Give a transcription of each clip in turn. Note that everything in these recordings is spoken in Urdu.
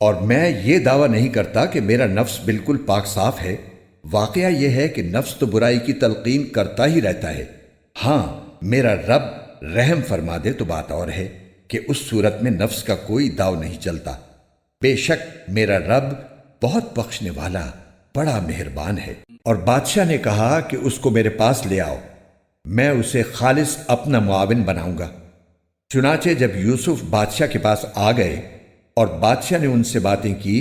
اور میں یہ دعویٰ نہیں کرتا کہ میرا نفس بالکل پاک صاف ہے۔ واقعہ یہ ہے کہ نفس تو برائی کی تلقین کرتا ہی رہتا ہے۔ ہاں، میرا رب رحم فرما دے تو بات اور ہے کہ اس صورت میں نفس کا کوئی داؤ نہیں چلتا۔ بے شک میرا رب بہت بخشنے والا، بڑا مہربان ہے۔ اور بادشاہ نے کہا کہ اس کو میرے پاس لے آؤ، میں اسے خالص اپنا معاون بناؤں گا۔ چنانچہ جب یوسف بادشاہ کے پاس آ گئے اور بادشاہ نے ان سے باتیں کی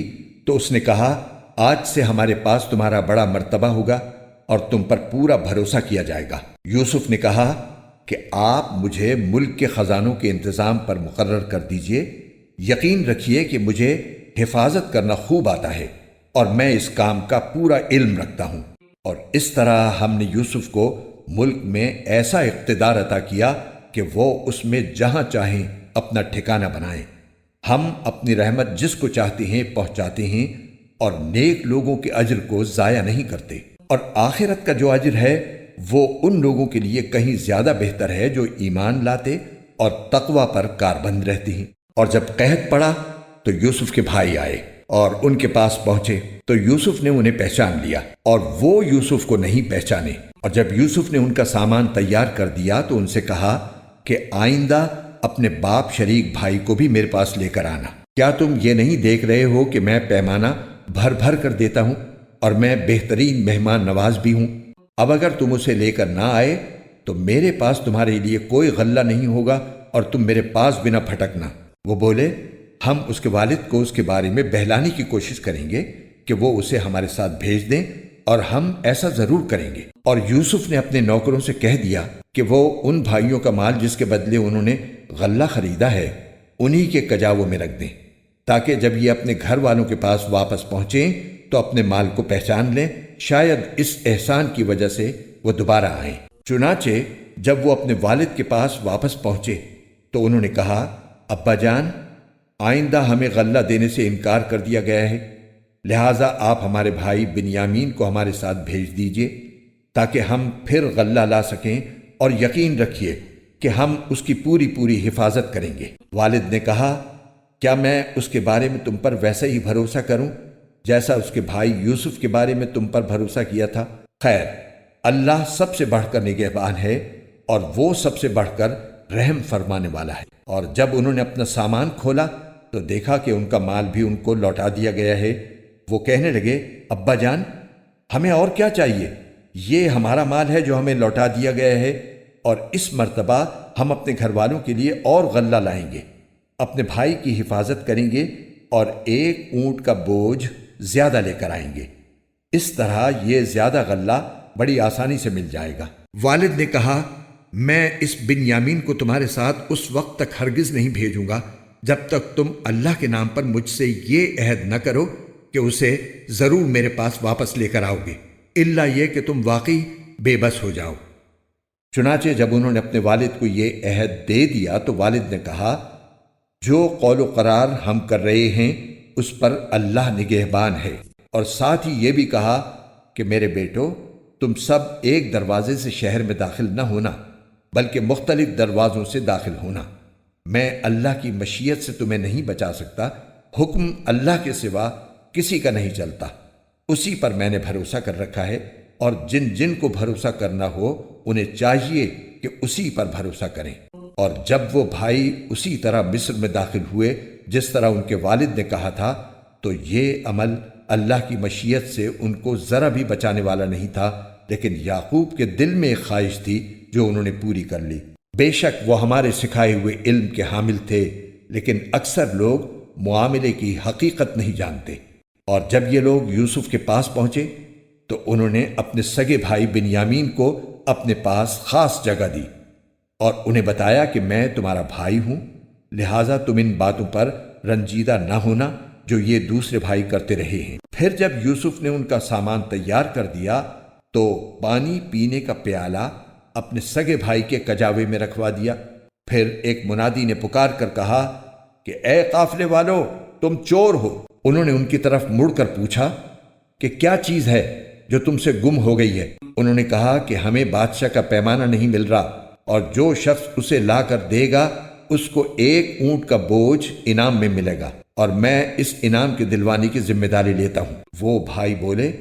تو اس نے کہا، آج سے ہمارے پاس تمہارا بڑا مرتبہ ہوگا اور تم پر پورا بھروسہ کیا جائے گا۔ یوسف نے کہا کہ آپ مجھے ملک کے خزانوں کے انتظام پر مقرر کر دیجئے۔ یقین رکھیے کہ مجھے حفاظت کرنا خوب آتا ہے اور میں اس کام کا پورا علم رکھتا ہوں۔ اور اس طرح ہم نے یوسف کو ملک میں ایسا اقتدار عطا کیا کہ وہ اس میں جہاں چاہیں اپنا ٹھکانہ بنائیں۔ ہم اپنی رحمت جس کو چاہتے ہیں پہنچاتے ہیں اور نیک لوگوں کے اجر کو ضائع نہیں کرتے۔ اور آخرت کا جو اجر ہے وہ ان لوگوں کے لیے کہیں زیادہ بہتر ہے جو ایمان لاتے اور تقوی پر کاربند رہتے ہیں۔ اور جب قحط پڑا تو یوسف کے بھائی آئے اور ان کے پاس پہنچے تو یوسف نے انہیں پہچان لیا اور وہ یوسف کو نہیں پہچانے۔ اور جب یوسف نے ان کا سامان تیار کر دیا تو ان سے کہا کہ آئندہ اپنے باپ شریک بھائی کو بھی میرے پاس لے کر آنا۔ کیا تم یہ نہیں دیکھ رہے ہو کہ میں پیمانہ بھر بھر کر دیتا ہوں اور میں بہترین مہمان نواز بھی ہوں؟ اب اگر تم اسے لے کر نہ آئے تو میرے پاس تمہارے لیے کوئی غلہ نہیں ہوگا اور تم میرے پاس بھی نہ پھٹکنا۔ وہ بولے، ہم اس کے والد کو اس کے بارے میں بہلانے کی کوشش کریں گے کہ وہ اسے ہمارے ساتھ بھیج دیں، اور ہم ایسا ضرور کریں گے۔ اور یوسف نے اپنے نوکروں سے کہہ دیا کہ وہ ان بھائیوں کا مال جس کے بدلے انہوں نے غلہ خریدا ہے انہی کے کجاووں میں رکھ دیں، تاکہ جب یہ اپنے گھر والوں کے پاس واپس پہنچیں تو اپنے مال کو پہچان لیں، شاید اس احسان کی وجہ سے وہ دوبارہ آئیں۔ چنانچہ جب وہ اپنے والد کے پاس واپس پہنچے تو انہوں نے کہا، ابا جان، آئندہ ہمیں غلہ دینے سے انکار کر دیا گیا ہے، لہٰذا آپ ہمارے بھائی بنیامین کو ہمارے ساتھ بھیج دیجئے تاکہ ہم پھر غلہ لا سکیں، اور یقین رکھیے کہ ہم اس کی پوری پوری حفاظت کریں گے۔ والد نے کہا، کیا میں اس کے بارے میں تم پر ویسا ہی بھروسہ کروں جیسا اس کے بھائی یوسف کے بارے میں تم پر بھروسہ کیا تھا؟ خیر، اللہ سب سے بڑھ کر نگہبان ہے اور وہ سب سے بڑھ کر رحم فرمانے والا ہے۔ اور جب انہوں نے اپنا سامان کھولا تو دیکھا کہ ان کا مال بھی ان کو لوٹا دیا گیا ہے۔ وہ کہنے لگے، ابا جان، ہمیں اور کیا چاہیے؟ یہ ہمارا مال ہے جو ہمیں لوٹا دیا گیا ہے، اور اس مرتبہ ہم اپنے گھر والوں کے لیے اور غلہ لائیں گے، اپنے بھائی کی حفاظت کریں گے اور ایک اونٹ کا بوجھ زیادہ لے کر آئیں گے۔ اس طرح یہ زیادہ غلہ بڑی آسانی سے مل جائے گا۔ والد نے کہا، میں اس بنیامین کو تمہارے ساتھ اس وقت تک ہرگز نہیں بھیجوں گا جب تک تم اللہ کے نام پر مجھ سے یہ عہد نہ کرو کہ اسے ضرور میرے پاس واپس لے کر آؤ گے، الا یہ کہ تم واقعی بے بس ہو جاؤ۔ چنانچہ جب انہوں نے اپنے والد کو یہ عہد دے دیا تو والد نے کہا، جو قول و قرار ہم کر رہے ہیں اس پر اللہ نگہبان ہے۔ اور ساتھ ہی یہ بھی کہا کہ میرے بیٹو، تم سب ایک دروازے سے شہر میں داخل نہ ہونا بلکہ مختلف دروازوں سے داخل ہونا۔ میں اللہ کی مشیت سے تمہیں نہیں بچا سکتا، حکم اللہ کے سوا کسی کا نہیں چلتا، اسی پر میں نے بھروسہ کر رکھا ہے، اور جن جن کو بھروسہ کرنا ہو انہیں چاہیے کہ اسی پر بھروسہ کریں۔ اور جب وہ بھائی اسی طرح مصر میں داخل ہوئے جس طرح ان کے والد نے کہا تھا، تو یہ عمل اللہ کی مشیت سے ان کو ذرا بھی بچانے والا نہیں تھا، لیکن یعقوب کے دل میں ایک خواہش تھی جو انہوں نے پوری کر لی۔ بے شک وہ ہمارے سکھائے ہوئے علم کے حامل تھے، لیکن اکثر لوگ معاملے کی حقیقت نہیں جانتے۔ اور جب یہ لوگ یوسف کے پاس پہنچے تو انہوں نے اپنے سگے بھائی بنیامین کو اپنے پاس خاص جگہ دی اور انہیں بتایا کہ میں تمہارا بھائی ہوں، لہٰذا تم ان باتوں پر رنجیدہ نہ ہونا جو یہ دوسرے بھائی کرتے رہے ہیں۔ پھر جب یوسف نے ان کا سامان تیار کر دیا تو پانی پینے کا پیالہ اپنے سگے بھائی کے کجاوے میں رکھوا دیا۔ پھر ایک منادی نے پکار کر کہا کہ اے قافلے والو، تم چور ہو۔ انہوں نے ان کی طرف مڑ کر پوچھا کہ کیا چیز ہے جو تم سے گم ہو گئی ہے؟ انہوں نے کہا کہ ہمیں بادشاہ کا پیمانہ نہیں مل رہا، اور جو شخص اسے لا کر دے گا اس کو ایک اونٹ کا بوجھ انعام میں ملے گا۔ اور میں اس انعام کی دلوانی کی ذمہ داری لیتا ہوں۔ وہ بھائی بولے،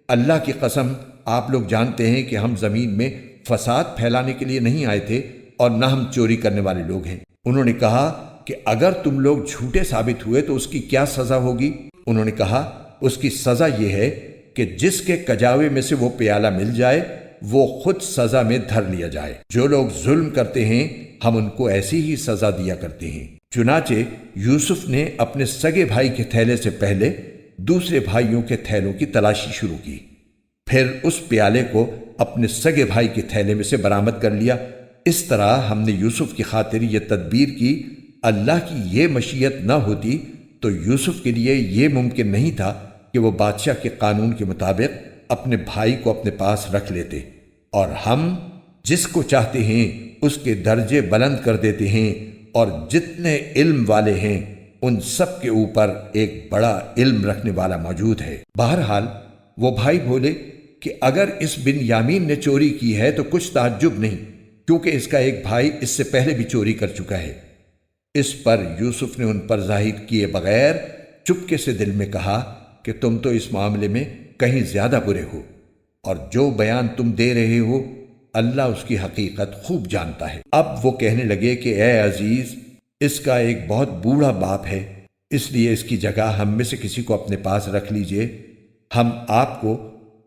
اللہ کی قسم، آپ لوگ جانتے ہیں کہ ہم زمین میں فساد پھیلانے کے لیے نہیں آئے تھے اور نہ ہم چوری کرنے والے لوگ ہیں۔ انہوں نے کہا کہ اگر تم لوگ جھوٹے ثابت ہوئے تو اس کی کیا سزا ہوگی؟ انہوں نے کہا اس کی سزا یہ ہے کہ جس کے کجاوے میں سے وہ پیالہ مل جائے وہ خود سزا میں دھر لیا جائے۔ جو لوگ ظلم کرتے ہیں ہم ان کو ایسی ہی سزا دیا کرتے ہیں۔ چنانچہ یوسف نے اپنے سگے بھائی کے تھیلے سے پہلے دوسرے بھائیوں کے تھیلوں کی تلاشی شروع کی، پھر اس پیالے کو اپنے سگے بھائی کے تھیلے میں سے برآمد کر لیا۔ اس طرح ہم نے یوسف کی خاطر یہ تدبیر کی، اللہ کی یہ مشیت نہ ہوتی تو یوسف کے لیے یہ ممکن نہیں تھا کہ وہ بادشاہ کے قانون کے مطابق اپنے بھائی کو اپنے پاس رکھ لیتے، اور ہم جس کو چاہتے ہیں اس کے درجے بلند کر دیتے ہیں، اور جتنے علم والے ہیں ان سب کے اوپر ایک بڑا علم رکھنے والا موجود ہے۔ بہرحال وہ بھائی بولے کہ اگر اس بن یامین نے چوری کی ہے تو کچھ تعجب نہیں، کیونکہ اس کا ایک بھائی اس سے پہلے بھی چوری کر چکا ہے۔ اس پر یوسف نے ان پر ظاہر کیے بغیر چپکے سے دل میں کہا کہ تم تو اس معاملے میں کہیں زیادہ برے ہو، اور جو بیان تم دے رہے ہو اللہ اس کی حقیقت خوب جانتا ہے۔ اب وہ کہنے لگے کہ اے عزیز، اس کا ایک بہت بوڑھا باپ ہے، اس لیے اس کی جگہ ہم میں سے کسی کو اپنے پاس رکھ لیجئے۔ ہم آپ کو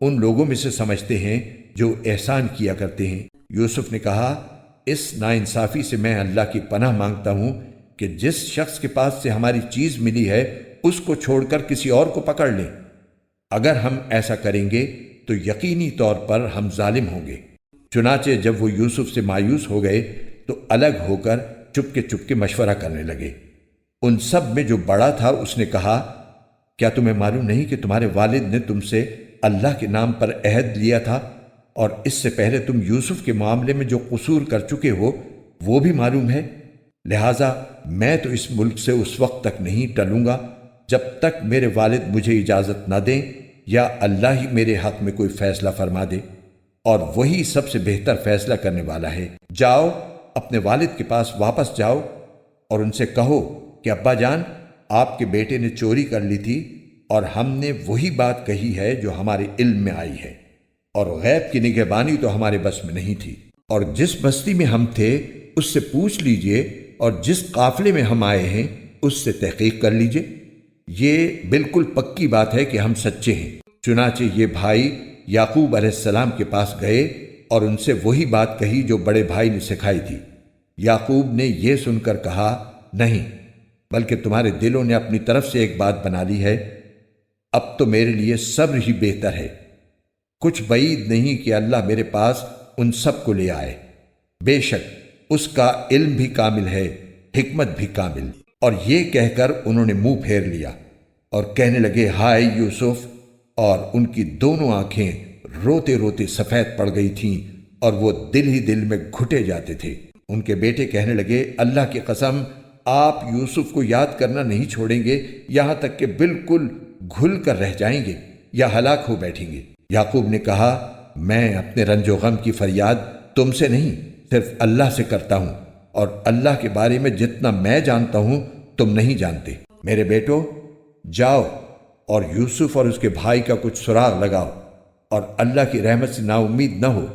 ان لوگوں میں سے سمجھتے ہیں جو احسان کیا کرتے ہیں۔ یوسف نے کہا، اس ناانصافی سے میں اللہ کی پناہ مانگتا ہوں کہ جس شخص کے پاس سے ہماری چیز ملی ہے اس کو چھوڑ کر کسی اور کو پکڑ لیں۔ اگر ہم ایسا کریں گے تو یقینی طور پر ہم ظالم ہوں گے۔ چنانچہ جب وہ یوسف سے مایوس ہو گئے تو الگ ہو کر چپکے مشورہ کرنے لگے۔ ان سب میں جو بڑا تھا اس نے کہا، کیا تمہیں معلوم نہیں کہ تمہارے والد نے تم سے اللہ کے نام پر عہد لیا تھا، اور اس سے پہلے تم یوسف کے معاملے میں جو قصور کر چکے ہو وہ بھی معلوم ہے؟ لہٰذا میں تو اس ملک سے اس وقت تک نہیں ٹلوں گا جب تک میرے والد مجھے اجازت نہ دیں یا اللہ ہی میرے حق میں کوئی فیصلہ فرما دے، اور وہی سب سے بہتر فیصلہ کرنے والا ہے۔ جاؤ، اپنے والد کے پاس واپس جاؤ اور ان سے کہو کہ ابا جان، آپ کے بیٹے نے چوری کر لی تھی اور ہم نے وہی بات کہی ہے جو ہمارے علم میں آئی ہے، اور غیب کی نگہبانی تو ہمارے بس میں نہیں تھی، اور جس بستی میں ہم تھے اس سے پوچھ لیجئے، اور جس قافلے میں ہم آئے ہیں اس سے تحقیق کر لیجئے۔ یہ بالکل پکی بات ہے کہ ہم سچے ہیں۔ چنانچہ یہ بھائی یعقوب علیہ السلام کے پاس گئے اور ان سے وہی بات کہی جو بڑے بھائی نے سکھائی تھی۔ یعقوب نے یہ سن کر کہا، نہیں، بلکہ تمہارے دلوں نے اپنی طرف سے ایک بات بنا لی ہے۔ اب تو میرے لیے صبر ہی بہتر ہے۔ کچھ بعید نہیں کہ اللہ میرے پاس ان سب کو لے آئے۔ بے شک اس کا علم بھی کامل ہے، حکمت بھی کامل۔ اور یہ کہہ کر انہوں نے منہ پھیر لیا اور کہنے لگے، ہائے یوسف، اور ان کی دونوں آنکھیں روتے روتے سفید پڑ گئی تھیں اور وہ دل ہی دل میں گھٹے جاتے تھے۔ ان کے بیٹے کہنے لگے، اللہ کی قسم، آپ یوسف کو یاد کرنا نہیں چھوڑیں گے یہاں تک کہ بالکل گھل کر رہ جائیں گے یا ہلاک ہو بیٹھیں گے۔ یعقوب نے کہا، میں اپنے رنج و غم کی فریاد تم سے نہیں، صرف اللہ سے کرتا ہوں، اور اللہ کے بارے میں جتنا میں جانتا ہوں تم نہیں جانتے۔ میرے بیٹو، جاؤ اور یوسف اور اس کے بھائی کا کچھ سراغ لگاؤ، اور اللہ کی رحمت سے نا امید نہ ہو۔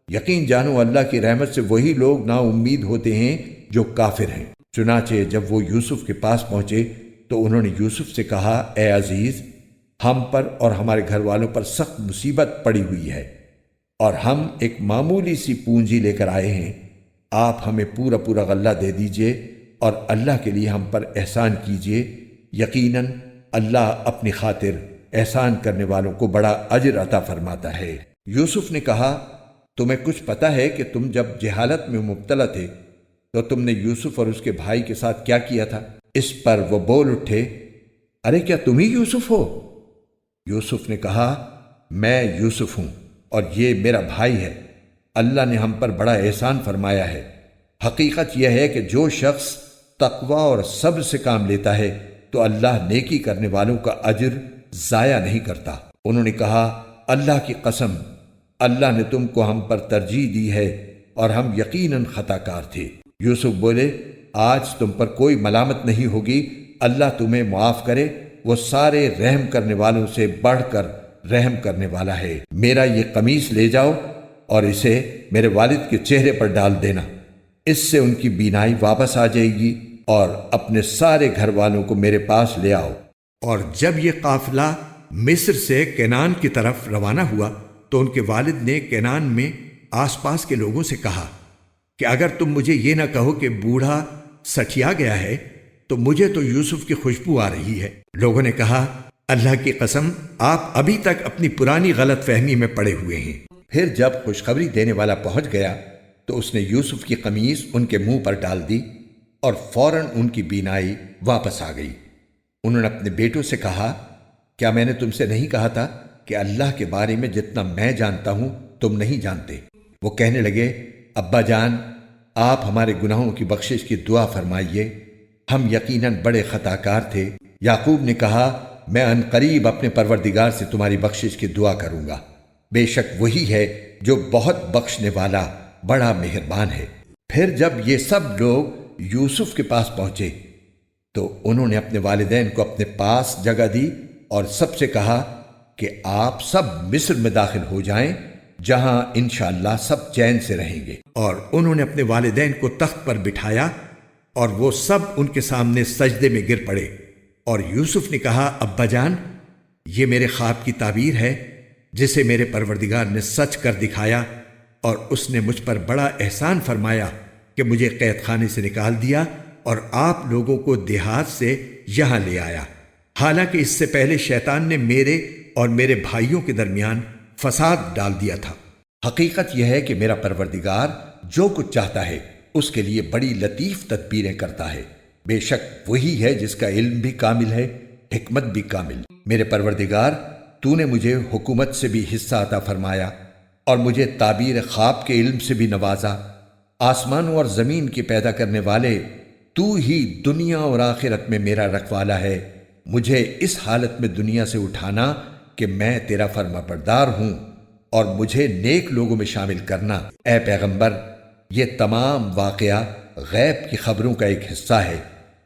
یقین جانو اللہ کی رحمت سے وہی لوگ نا امید ہوتے ہیں جو کافر ہیں۔ چنانچہ جب وہ یوسف کے پاس پہنچے تو انہوں نے یوسف سے کہا، اے عزیز، ہم پر اور ہمارے گھر والوں پر سخت مصیبت پڑی ہوئی ہے، اور ہم ایک معمولی سی پونجی لے کر آئے ہیں۔ آپ ہمیں پورا پورا غلہ دے دیجئے اور اللہ کے لیے ہم پر احسان کیجئے۔ یقیناً اللہ اپنی خاطر احسان کرنے والوں کو بڑا اجر عطا فرماتا ہے۔ یوسف نے کہا، تمہیں کچھ پتہ ہے کہ تم جب جہالت میں مبتلا تھے تو تم نے یوسف اور اس کے بھائی کے ساتھ کیا کیا تھا؟ اس پر وہ بول اٹھے، ارے کیا تم ہی یوسف ہو؟ یوسف نے کہا، میں یوسف ہوں اور یہ میرا بھائی ہے۔ اللہ نے ہم پر بڑا احسان فرمایا ہے۔ حقیقت یہ ہے کہ جو شخص تقوی اور صبر سے کام لیتا ہے تو اللہ نیکی کرنے والوں کا اجر ضائع نہیں کرتا۔ انہوں نے کہا، اللہ کی قسم، اللہ نے تم کو ہم پر ترجیح دی ہے اور ہم یقیناً خطا کار تھے۔ یوسف بولے، آج تم پر کوئی ملامت نہیں ہوگی، اللہ تمہیں معاف کرے، وہ سارے رحم کرنے والوں سے بڑھ کر رحم کرنے والا ہے۔ میرا یہ قمیص لے جاؤ اور اسے میرے والد کے چہرے پر ڈال دینا، اس سے ان کی بینائی واپس آ جائے گی، اور اپنے سارے گھر والوں کو میرے پاس لے آؤ۔ اور جب یہ قافلہ مصر سے کینان کی طرف روانہ ہوا تو ان کے والد نے کینان میں آس پاس کے لوگوں سے کہا کہ اگر تم مجھے یہ نہ کہو کہ بوڑھا سٹھیا گیا ہے تو مجھے تو یوسف کی خوشبو آ رہی ہے۔ لوگوں نے کہا اللہ کی قسم آپ ابھی تک اپنی پرانی غلط فہمی میں پڑے ہوئے ہیں۔ پھر جب خوشخبری دینے والا پہنچ گیا تو اس نے یوسف کی قمیص ان کے منہ پر ڈال دی اور فوراً ان کی بینائی واپس آ گئی۔ انہوں نے اپنے بیٹوں سے کہا کیا میں نے تم سے نہیں کہا تھا کہ اللہ کے بارے میں جتنا میں جانتا ہوں تم نہیں جانتے؟ وہ کہنے لگے ابا جان آپ ہمارے گناہوں کی بخشش کی دعا فرمائیے، ہم یقیناً بڑے خطا کار تھے۔ یعقوب نے کہا میں عنقریب اپنے پروردگار سے تمہاری بخشش کی دعا کروں گا، بے شک وہی ہے جو بہت بخشنے والا بڑا مہربان ہے۔ پھر جب یہ سب لوگ یوسف کے پاس پہنچے تو انہوں نے اپنے والدین کو اپنے پاس جگہ دی اور سب سے کہا کہ آپ سب مصر میں داخل ہو جائیں جہاں انشاءاللہ سب چین سے رہیں گے۔ اور انہوں نے اپنے والدین کو تخت پر بٹھایا اور وہ سب ان کے سامنے سجدے میں گر پڑے، اور یوسف نے کہا ابا جان یہ میرے خواب کی تعبیر ہے جسے میرے پروردگار نے سچ کر دکھایا، اور اس نے مجھ پر بڑا احسان فرمایا کہ مجھے قید خانے سے نکال دیا اور آپ لوگوں کو دیہات سے یہاں لے آیا، حالانکہ اس سے پہلے شیطان نے میرے اور میرے بھائیوں کے درمیان فساد ڈال دیا تھا۔ حقیقت یہ ہے کہ میرا پروردگار جو کچھ چاہتا ہے اس کے لیے بڑی لطیف تدبیریں کرتا ہے، بے شک وہی ہے جس کا علم بھی کامل ہے، حکمت بھی کامل۔ میرے پروردگار تو نے مجھے حکومت سے بھی حصہ عطا فرمایا اور مجھے تعبیر خواب کے علم سے بھی نوازا۔ آسمانوں اور زمین کے پیدا کرنے والے تو ہی دنیا اور آخرت میں میرا رکھوالا ہے، مجھے اس حالت میں دنیا سے اٹھانا کہ میں تیرا فرما بردار ہوں اور مجھے نیک لوگوں میں شامل کرنا۔ اے پیغمبر یہ تمام واقعہ غیب کی خبروں کا ایک حصہ ہے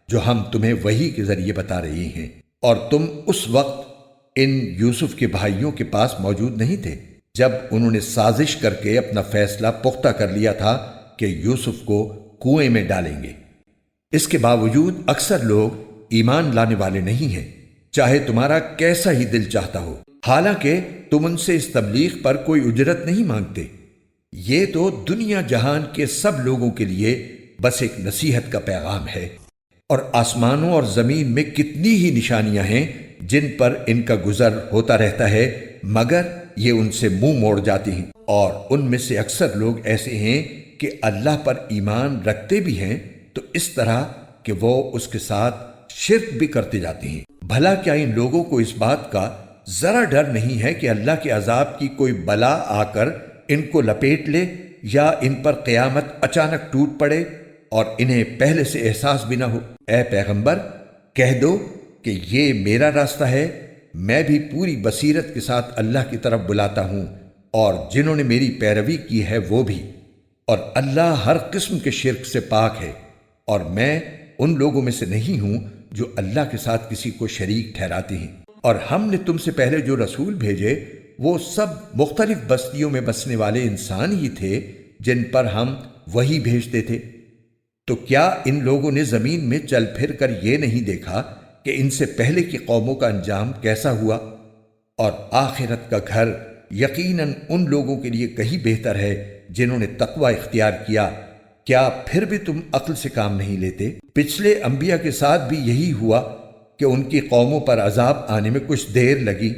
جو ہم تمہیں وحی کے ذریعے بتا رہے ہیں، اور تم اس وقت ان یوسف کے بھائیوں کے پاس موجود نہیں تھے جب انہوں نے سازش کر کے اپنا فیصلہ پختہ کر لیا تھا کہ یوسف کو کنویں میں ڈالیں گے۔ اس کے باوجود اکثر لوگ ایمان لانے والے نہیں ہیں، چاہے تمہارا کیسا ہی دل چاہتا ہو، حالانکہ تم ان سے اس تبلیغ پر کوئی اجرت نہیں مانگتے۔ یہ تو دنیا جہان کے سب لوگوں کے لیے بس ایک نصیحت کا پیغام ہے، اور آسمانوں اور زمین میں کتنی ہی نشانیاں ہیں جن پر ان کا گزر ہوتا رہتا ہے، مگر یہ ان سے منہ موڑ جاتی ہیں، اور ان میں سے اکثر لوگ ایسے ہیں کہ اللہ پر ایمان رکھتے بھی ہیں تو اس طرح کہ وہ اس کے ساتھ شرک بھی کرتے جاتے ہیں۔ بھلا کیا ان لوگوں کو اس بات کا ذرا ڈر نہیں ہے کہ اللہ کے عذاب کی کوئی بلا آ کر ان کو لپیٹ لے، یا ان پر قیامت اچانک ٹوٹ پڑے اور انہیں پہلے سے احساس بھی نہ ہو؟ اے پیغمبر کہہ دو کہ یہ میرا راستہ ہے، میں بھی پوری بصیرت کے ساتھ اللہ کی طرف بلاتا ہوں، اور جنہوں نے میری پیروی کی ہے وہ بھی، اور اللہ ہر قسم کے شرک سے پاک ہے، اور میں ان لوگوں میں سے نہیں ہوں جو اللہ کے ساتھ کسی کو شریک ٹھہراتے ہیں۔ اور ہم نے تم سے پہلے جو رسول بھیجے وہ سب مختلف بستیوں میں بسنے والے انسان ہی تھے جن پر ہم وہی بھیجتے تھے۔ تو کیا ان لوگوں نے زمین میں چل پھر کر یہ نہیں دیکھا کہ ان سے پہلے کی قوموں کا انجام کیسا ہوا؟ اور آخرت کا گھر یقیناً ان لوگوں کے لیے کہیں بہتر ہے جنہوں نے تقوی اختیار کیا۔ کیا پھر بھی تم عقل سے کام نہیں لیتے؟ پچھلے انبیاء کے ساتھ بھی یہی ہوا کہ ان کی قوموں پر عذاب آنے میں کچھ دیر لگی،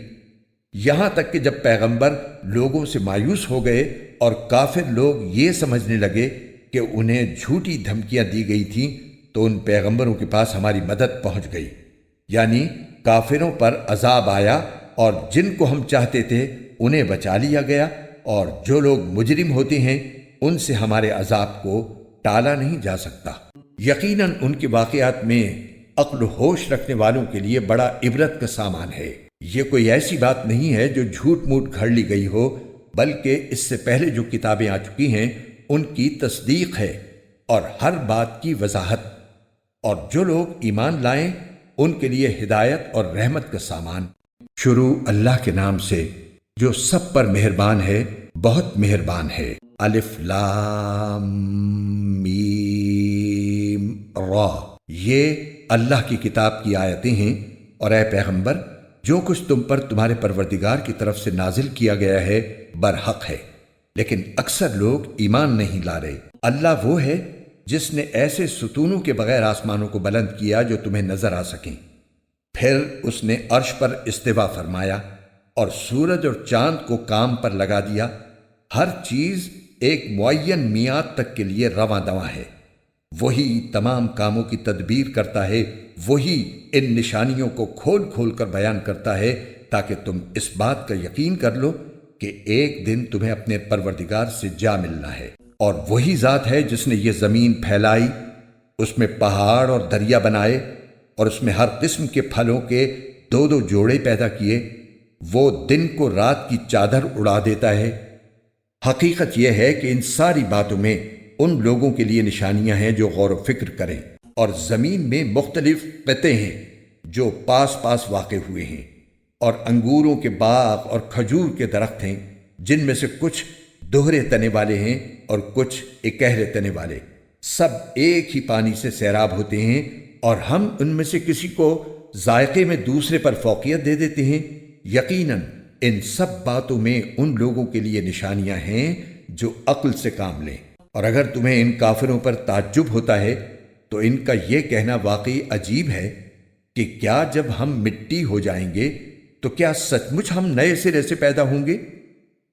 یہاں تک کہ جب پیغمبر لوگوں سے مایوس ہو گئے اور کافر لوگ یہ سمجھنے لگے کہ انہیں جھوٹی دھمکیاں دی گئی تھیں تو ان پیغمبروں کے پاس ہماری مدد پہنچ گئی، یعنی کافروں پر عذاب آیا اور جن کو ہم چاہتے تھے انہیں بچا لیا گیا، اور جو لوگ مجرم ہوتے ہیں ان سے ہمارے عذاب کو ٹالا نہیں جا سکتا۔ یقیناً ان کے واقعات میں عقل و ہوش رکھنے والوں کے لیے بڑا عبرت کا سامان ہے۔ یہ کوئی ایسی بات نہیں ہے جو جھوٹ موٹ گھڑ لی گئی ہو، بلکہ اس سے پہلے جو کتابیں آ چکی ہیں ان کی تصدیق ہے اور ہر بات کی وضاحت۔ اور جو لوگ ایمان لائیں ان کے لیے ہدایت اور رحمت کا سامان۔ شروع اللہ کے نام سے جو سب پر مہربان ہے، بہت مہربان ہے۔ الف لام میم را، یہ اللہ کی کتاب کی آیتیں ہیں، اور اے پیغمبر جو کچھ تم پر تمہارے پروردگار کی طرف سے نازل کیا گیا ہے برحق ہے، لیکن اکثر لوگ ایمان نہیں لا رہے۔ اللہ وہ ہے جس نے ایسے ستونوں کے بغیر آسمانوں کو بلند کیا جو تمہیں نظر آ سکیں، پھر اس نے عرش پر استوا فرمایا اور سورج اور چاند کو کام پر لگا دیا۔ ہر چیز ایک معین میعاد تک کے لیے رواں دواں ہے۔ وہی تمام کاموں کی تدبیر کرتا ہے، وہی ان نشانیوں کو کھول کھول کر بیان کرتا ہے تاکہ تم اس بات کا یقین کر لو کہ ایک دن تمہیں اپنے پروردگار سے جا ملنا ہے۔ اور وہی ذات ہے جس نے یہ زمین پھیلائی، اس میں پہاڑ اور دریا بنائے، اور اس میں ہر قسم کے پھلوں کے دو دو جوڑے پیدا کیے۔ وہ دن کو رات کی چادر اڑا دیتا ہے۔ حقیقت یہ ہے کہ ان ساری باتوں میں ان لوگوں کے لیے نشانیاں ہیں جو غور و فکر کریں۔ اور زمین میں مختلف قطعے ہیں جو پاس پاس واقع ہوئے ہیں، اور انگوروں کے باغ اور کھجور کے درخت ہیں جن میں سے کچھ دوہرے تنے والے ہیں اور کچھ اکہرے تنے والے، سب ایک ہی پانی سے سیراب ہوتے ہیں، اور ہم ان میں سے کسی کو ذائقے میں دوسرے پر فوقیت دے دیتے ہیں۔ یقیناً ان سب باتوں میں ان لوگوں کے لیے نشانیاں ہیں جو عقل سے کام لیں۔ اور اگر تمہیں ان کافروں پر تعجب ہوتا ہے تو ان کا یہ کہنا واقعی عجیب ہے کہ کیا جب ہم مٹی ہو جائیں گے تو کیا سچ مچ ہم نئے سرے سے پیدا ہوں گے؟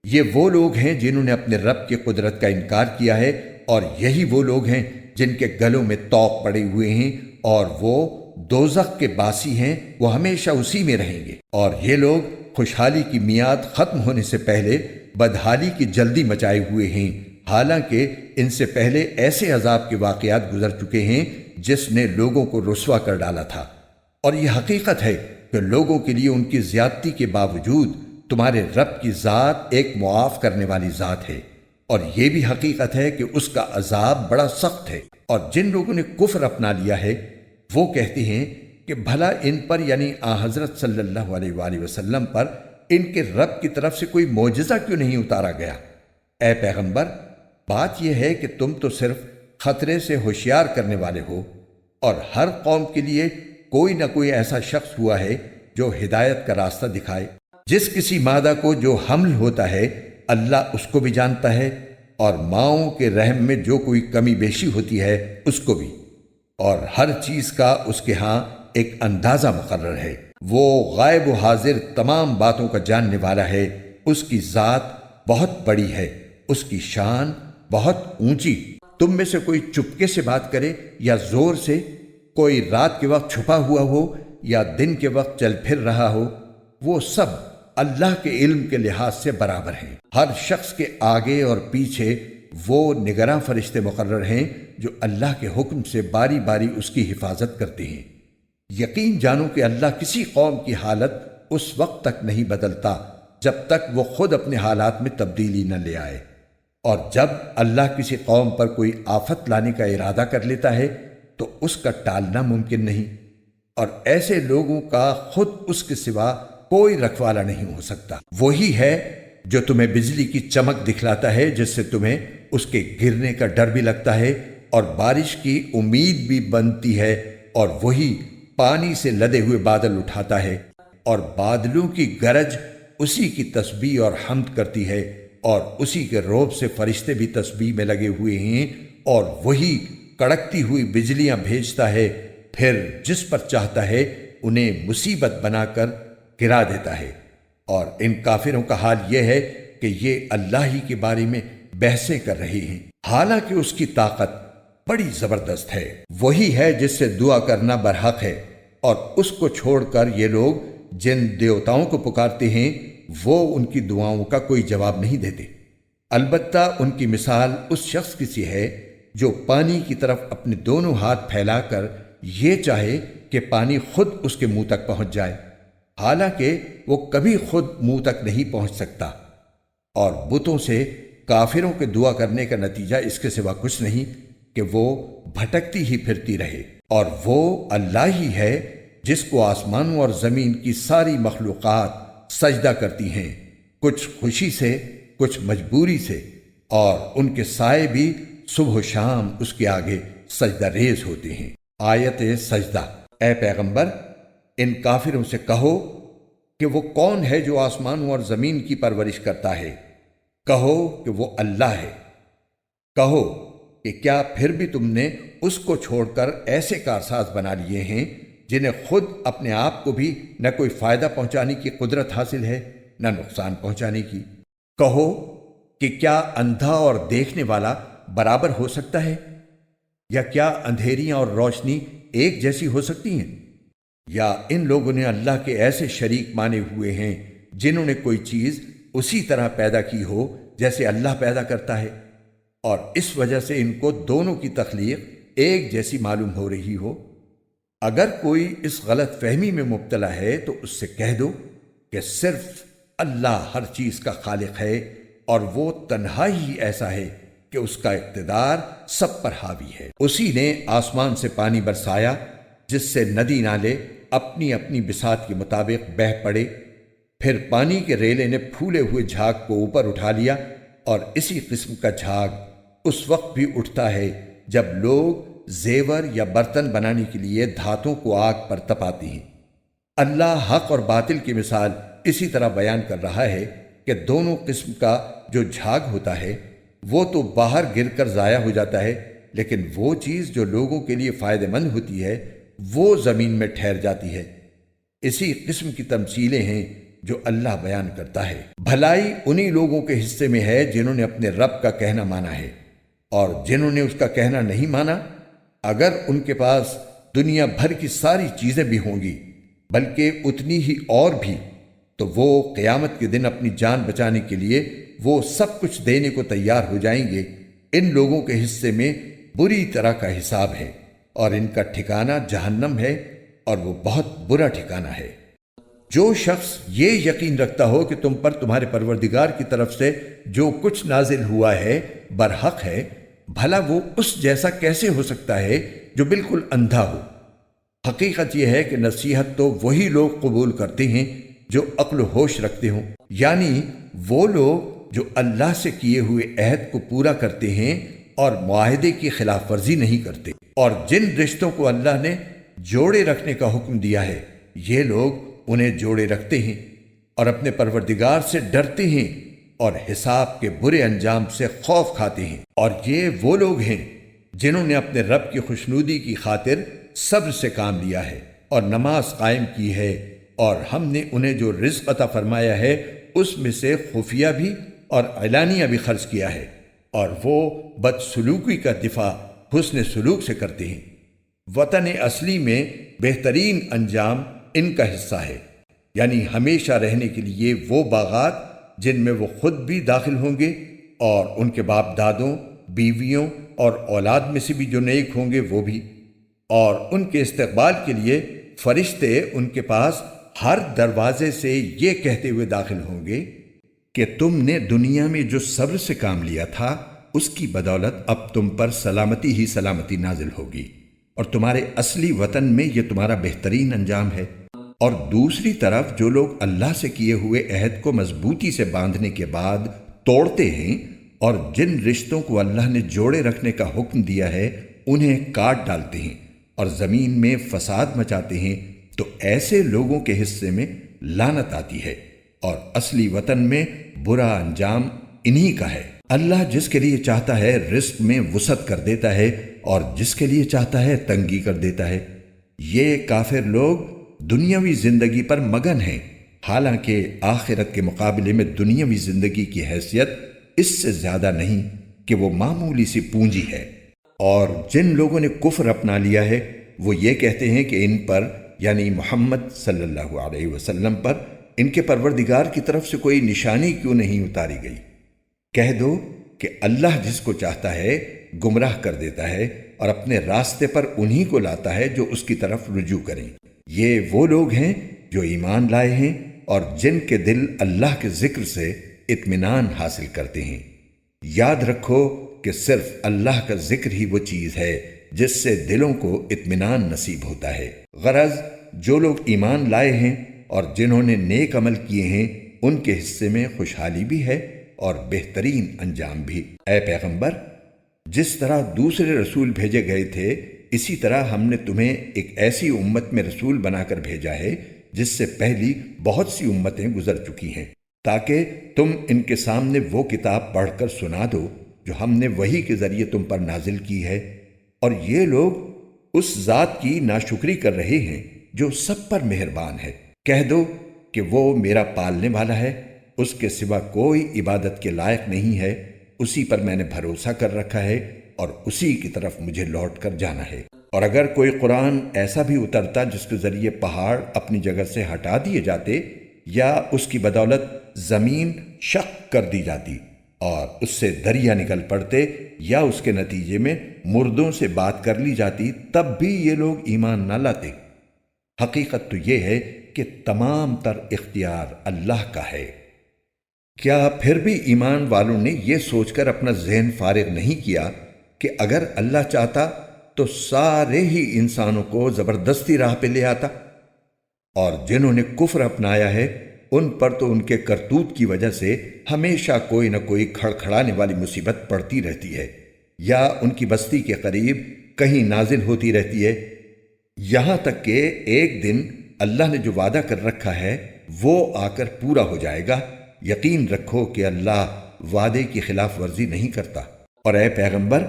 یہ وہ لوگ ہیں جنہوں نے اپنے رب کی قدرت کا انکار کیا ہے، اور یہی وہ لوگ ہیں جن کے گلوں میں طوق پڑے ہوئے ہیں، اور وہ دوزخ کے باسی ہیں، وہ ہمیشہ اسی میں رہیں گے۔ اور یہ لوگ خوشحالی کی میعاد ختم ہونے سے پہلے بدحالی کی جلدی مچائے ہوئے ہیں، حالانکہ ان سے پہلے ایسے عذاب کے واقعات گزر چکے ہیں جس نے لوگوں کو رسوا کر ڈالا تھا۔ اور یہ حقیقت ہے کہ لوگوں کے لیے ان کی زیادتی کے باوجود تمہارے رب کی ذات ایک معاف کرنے والی ذات ہے، اور یہ بھی حقیقت ہے کہ اس کا عذاب بڑا سخت ہے۔ اور جن لوگوں نے کفر اپنا لیا ہے وہ کہتے ہیں کہ بھلا ان پر یعنی حضرت صلی اللہ علیہ وآلہ وسلم پر ان کے رب کی طرف سے کوئی معجزہ کیوں نہیں اتارا گیا؟ اے پیغمبر، بات یہ ہے کہ تم تو صرف خطرے سے ہوشیار کرنے والے ہو، اور ہر قوم کے لیے کوئی نہ کوئی ایسا شخص ہوا ہے جو ہدایت کا راستہ دکھائے۔ جس کسی مادہ کو جو حمل ہوتا ہے اللہ اس کو بھی جانتا ہے، اور ماؤں کے رحم میں جو کوئی کمی بیشی ہوتی ہے اس کو بھی، اور ہر چیز کا اس کے ہاں ایک اندازہ مقرر ہے۔ وہ غائب و حاضر تمام باتوں کا جاننے والا ہے۔ اس کی ذات بہت بڑی ہے، اس کی شان بہت اونچی۔ تم میں سے کوئی چپکے سے بات کرے یا زور سے، کوئی رات کے وقت چھپا ہوا ہو یا دن کے وقت چل پھر رہا ہو، وہ سب اللہ کے علم کے لحاظ سے برابر ہیں۔ ہر شخص کے آگے اور پیچھے وہ نگراں فرشتے مقرر ہیں جو اللہ کے حکم سے باری باری اس کی حفاظت کرتے ہیں۔ یقین جانو کہ اللہ کسی قوم کی حالت اس وقت تک نہیں بدلتا جب تک وہ خود اپنے حالات میں تبدیلی نہ لے آئے، اور جب اللہ کسی قوم پر کوئی آفت لانے کا ارادہ کر لیتا ہے تو اس کا ٹالنا ممکن نہیں، اور ایسے لوگوں کا خود اس کے سوا کوئی رکھوالا نہیں ہو سکتا۔ وہی ہے جو تمہیں بجلی کی چمک دکھلاتا ہے جس سے تمہیں اس کے گرنے کا ڈر بھی لگتا ہے اور بارش کی امید بھی بنتی ہے، اور وہی پانی سے لدے ہوئے بادل اٹھاتا ہے، اور بادلوں کی گرج اسی کی تسبیح اور حمد کرتی ہے، اور اسی کے روب سے فرشتے بھی تسبیح میں لگے ہوئے ہیں، اور وہی کڑکتی ہوئی بجلیاں بھیجتا ہے، پھر جس پر چاہتا ہے انہیں مصیبت بنا کر گرا دیتا ہے۔ اور ان کافروں کا حال یہ ہے کہ یہ اللہ ہی کے بارے میں بحثیں کر رہے ہیں، حالانکہ اس کی طاقت بڑی زبردست ہے۔ وہی ہے جس سے دعا کرنا برحق ہے، اور اس کو چھوڑ کر یہ لوگ جن دیوتاؤں کو پکارتے ہیں وہ ان کی دعاؤں کا کوئی جواب نہیں دیتے۔ البتہ ان کی مثال اس شخص کی سی ہے جو پانی کی طرف اپنے دونوں ہاتھ پھیلا کر یہ چاہے کہ پانی خود اس کے منہ تک پہنچ جائے، حالانکہ وہ کبھی خود منہ تک نہیں پہنچ سکتا۔ اور بتوں سے کافروں کے دعا کرنے کا نتیجہ اس کے سوا کچھ نہیں کہ وہ بھٹکتی ہی پھرتی رہے، اور وہ اللہ ہی ہے جس کو آسمانوں اور زمین کی ساری مخلوقات سجدہ کرتی ہیں، کچھ خوشی سے، کچھ مجبوری سے، اور ان کے سائے بھی صبح و شام اس کے آگے سجدہ ریز ہوتے ہیں۔ آیت سجدہ۔ اے پیغمبر، ان کافروں سے کہو کہ وہ کون ہے جو آسمانوں اور زمین کی پرورش کرتا ہے؟ کہو کہ وہ اللہ ہے۔ کہو کہ کیا پھر بھی تم نے اس کو چھوڑ کر ایسے کارساز بنا لیے ہیں جنہیں خود اپنے آپ کو بھی نہ کوئی فائدہ پہنچانے کی قدرت حاصل ہے نہ نقصان پہنچانے کی؟ کہو کہ کیا اندھا اور دیکھنے والا برابر ہو سکتا ہے؟ یا کیا اندھیریاں اور روشنی ایک جیسی ہو سکتی ہیں؟ یا ان لوگوں نے اللہ کے ایسے شریک مانے ہوئے ہیں جنہوں نے کوئی چیز اسی طرح پیدا کی ہو جیسے اللہ پیدا کرتا ہے، اور اس وجہ سے ان کو دونوں کی تخلیق ایک جیسی معلوم ہو رہی ہو؟ اگر کوئی اس غلط فہمی میں مبتلا ہے تو اس سے کہہ دو کہ صرف اللہ ہر چیز کا خالق ہے، اور وہ تنہا ہی ایسا ہے کہ اس کا اقتدار سب پر حاوی ہے۔ اسی نے آسمان سے پانی برسایا جس سے ندی نالے اپنی اپنی بساط کے مطابق بہہ پڑے، پھر پانی کے ریلے نے پھولے ہوئے جھاگ کو اوپر اٹھا لیا، اور اسی قسم کا جھاگ اس وقت بھی اٹھتا ہے جب لوگ زیور یا برتن بنانے کے لیے دھاتوں کو آگ پر تپاتے ہیں۔ اللہ حق اور باطل کی مثال اسی طرح بیان کر رہا ہے کہ دونوں قسم کا جو جھاگ ہوتا ہے وہ تو باہر گر کر ضائع ہو جاتا ہے، لیکن وہ چیز جو لوگوں کے لیے فائدہ مند ہوتی ہے وہ زمین میں ٹھہر جاتی ہے۔ اسی قسم کی تمثیلیں ہیں جو اللہ بیان کرتا ہے۔ بھلائی انہی لوگوں کے حصے میں ہے جنہوں نے اپنے رب کا کہنا مانا ہے، اور جنہوں نے اس کا کہنا نہیں مانا، اگر ان کے پاس دنیا بھر کی ساری چیزیں بھی ہوں گی بلکہ اتنی ہی اور بھی، تو وہ قیامت کے دن اپنی جان بچانے کے لیے وہ سب کچھ دینے کو تیار ہو جائیں گے۔ ان لوگوں کے حصے میں بری طرح کا حساب ہے، اور ان کا ٹھکانہ جہنم ہے، اور وہ بہت برا ٹھکانہ ہے۔ جو شخص یہ یقین رکھتا ہو کہ تم پر تمہارے پروردگار کی طرف سے جو کچھ نازل ہوا ہے برحق ہے، بھلا وہ اس جیسا کیسے ہو سکتا ہے جو بالکل اندھا ہو؟ حقیقت یہ ہے کہ نصیحت تو وہی لوگ قبول کرتے ہیں جو عقل و ہوش رکھتے ہوں، یعنی وہ لوگ جو اللہ سے کیے ہوئے عہد کو پورا کرتے ہیں اور معاہدے کی خلاف ورزی نہیں کرتے، اور جن رشتوں کو اللہ نے جوڑے رکھنے کا حکم دیا ہے یہ لوگ انہیں جوڑے رکھتے ہیں اور اپنے پروردگار سے ڈرتے ہیں اور حساب کے برے انجام سے خوف کھاتے ہیں۔ اور یہ وہ لوگ ہیں جنہوں نے اپنے رب کی خوشنودی کی خاطر صبر سے کام لیا ہے اور نماز قائم کی ہے، اور ہم نے انہیں جو رزق عطا فرمایا ہے اس میں سے خفیہ بھی اور علانیہ بھی خرچ کیا ہے، اور وہ بدسلوکی کا دفاع حسن سلوک سے کرتے ہیں۔ وطن اصلی میں بہترین انجام ان کا حصہ ہے، یعنی ہمیشہ رہنے کے لیے وہ باغات جن میں وہ خود بھی داخل ہوں گے، اور ان کے باپ دادوں، بیویوں اور اولاد میں سے بھی جو نیک ہوں گے وہ بھی، اور ان کے استقبال کے لیے فرشتے ان کے پاس ہر دروازے سے یہ کہتے ہوئے داخل ہوں گے کہ تم نے دنیا میں جو صبر سے کام لیا تھا اس کی بدولت اب تم پر سلامتی ہی سلامتی نازل ہوگی، اور تمہارے اصلی وطن میں یہ تمہارا بہترین انجام ہے۔ اور دوسری طرف جو لوگ اللہ سے کیے ہوئے عہد کو مضبوطی سے باندھنے کے بعد توڑتے ہیں اور جن رشتوں کو اللہ نے جوڑے رکھنے کا حکم دیا ہے انہیں کاٹ ڈالتے ہیں اور زمین میں فساد مچاتے ہیں، تو ایسے لوگوں کے حصے میں لعنت آتی ہے، اور اصلی وطن میں برا انجام انہی کا ہے۔ اللہ جس کے لیے چاہتا ہے رزق میں وسعت کر دیتا ہے، اور جس کے لیے چاہتا ہے تنگی کر دیتا ہے۔ یہ کافر لوگ دنیاوی زندگی پر مگن ہیں، حالانکہ آخرت کے مقابلے میں دنیاوی زندگی کی حیثیت اس سے زیادہ نہیں کہ وہ معمولی سی پونجی ہے۔ اور جن لوگوں نے کفر اپنا لیا ہے وہ یہ کہتے ہیں کہ ان پر، یعنی محمد صلی اللہ علیہ وسلم پر، ان کے پروردگار کی طرف سے کوئی نشانی کیوں نہیں اتاری گئی؟ کہہ دو کہ اللہ جس کو چاہتا ہے گمراہ کر دیتا ہے اور اپنے راستے پر انہی کو لاتا ہے جو اس کی طرف رجوع کریں۔ یہ وہ لوگ ہیں جو ایمان لائے ہیں اور جن کے دل اللہ کے ذکر سے اطمینان حاصل کرتے ہیں۔ یاد رکھو کہ صرف اللہ کا ذکر ہی وہ چیز ہے جس سے دلوں کو اطمینان نصیب ہوتا ہے۔ غرض جو لوگ ایمان لائے ہیں اور جنہوں نے نیک عمل کیے ہیں ان کے حصے میں خوشحالی بھی ہے اور بہترین انجام بھی۔ اے پیغمبر، جس طرح دوسرے رسول بھیجے گئے تھے اسی طرح ہم نے تمہیں ایک ایسی امت میں رسول بنا کر بھیجا ہے جس سے پہلی بہت سی امتیں گزر چکی ہیں، تاکہ تم ان کے سامنے وہ کتاب پڑھ کر سنا دو جو ہم نے وحی کے ذریعے تم پر نازل کی ہے، اور یہ لوگ اس ذات کی ناشکری کر رہے ہیں جو سب پر مہربان ہے۔ کہہ دو کہ وہ میرا پالنے والا ہے، اس کے سوا کوئی عبادت کے لائق نہیں ہے، اسی پر میں نے بھروسہ کر رکھا ہے اور اسی کی طرف مجھے لوٹ کر جانا ہے۔ اور اگر کوئی قرآن ایسا بھی اترتا جس کے ذریعے پہاڑ اپنی جگہ سے ہٹا دیے جاتے یا اس کی بدولت زمین شق کر دی جاتی اور اس سے دریا نکل پڑتے یا اس کے نتیجے میں مردوں سے بات کر لی جاتی، تب بھی یہ لوگ ایمان نہ لاتے۔ حقیقت تو یہ ہے کہ تمام تر اختیار اللہ کا ہے۔ کیا پھر بھی ایمان والوں نے یہ سوچ کر اپنا ذہن فارغ نہیں کیا کہ اگر اللہ چاہتا تو سارے ہی انسانوں کو زبردستی راہ پہ لے آتا؟ اور جنہوں نے کفر اپنایا ہے ان پر تو ان کے کرتوت کی وجہ سے ہمیشہ کوئی نہ کوئی کھڑکھڑانے والی مصیبت پڑتی رہتی ہے، یا ان کی بستی کے قریب کہیں نازل ہوتی رہتی ہے، یہاں تک کہ ایک دن اللہ نے جو وعدہ کر رکھا ہے وہ آ کر پورا ہو جائے گا۔ یقین رکھو کہ اللہ وعدے کی خلاف ورزی نہیں کرتا۔ اور اے پیغمبر،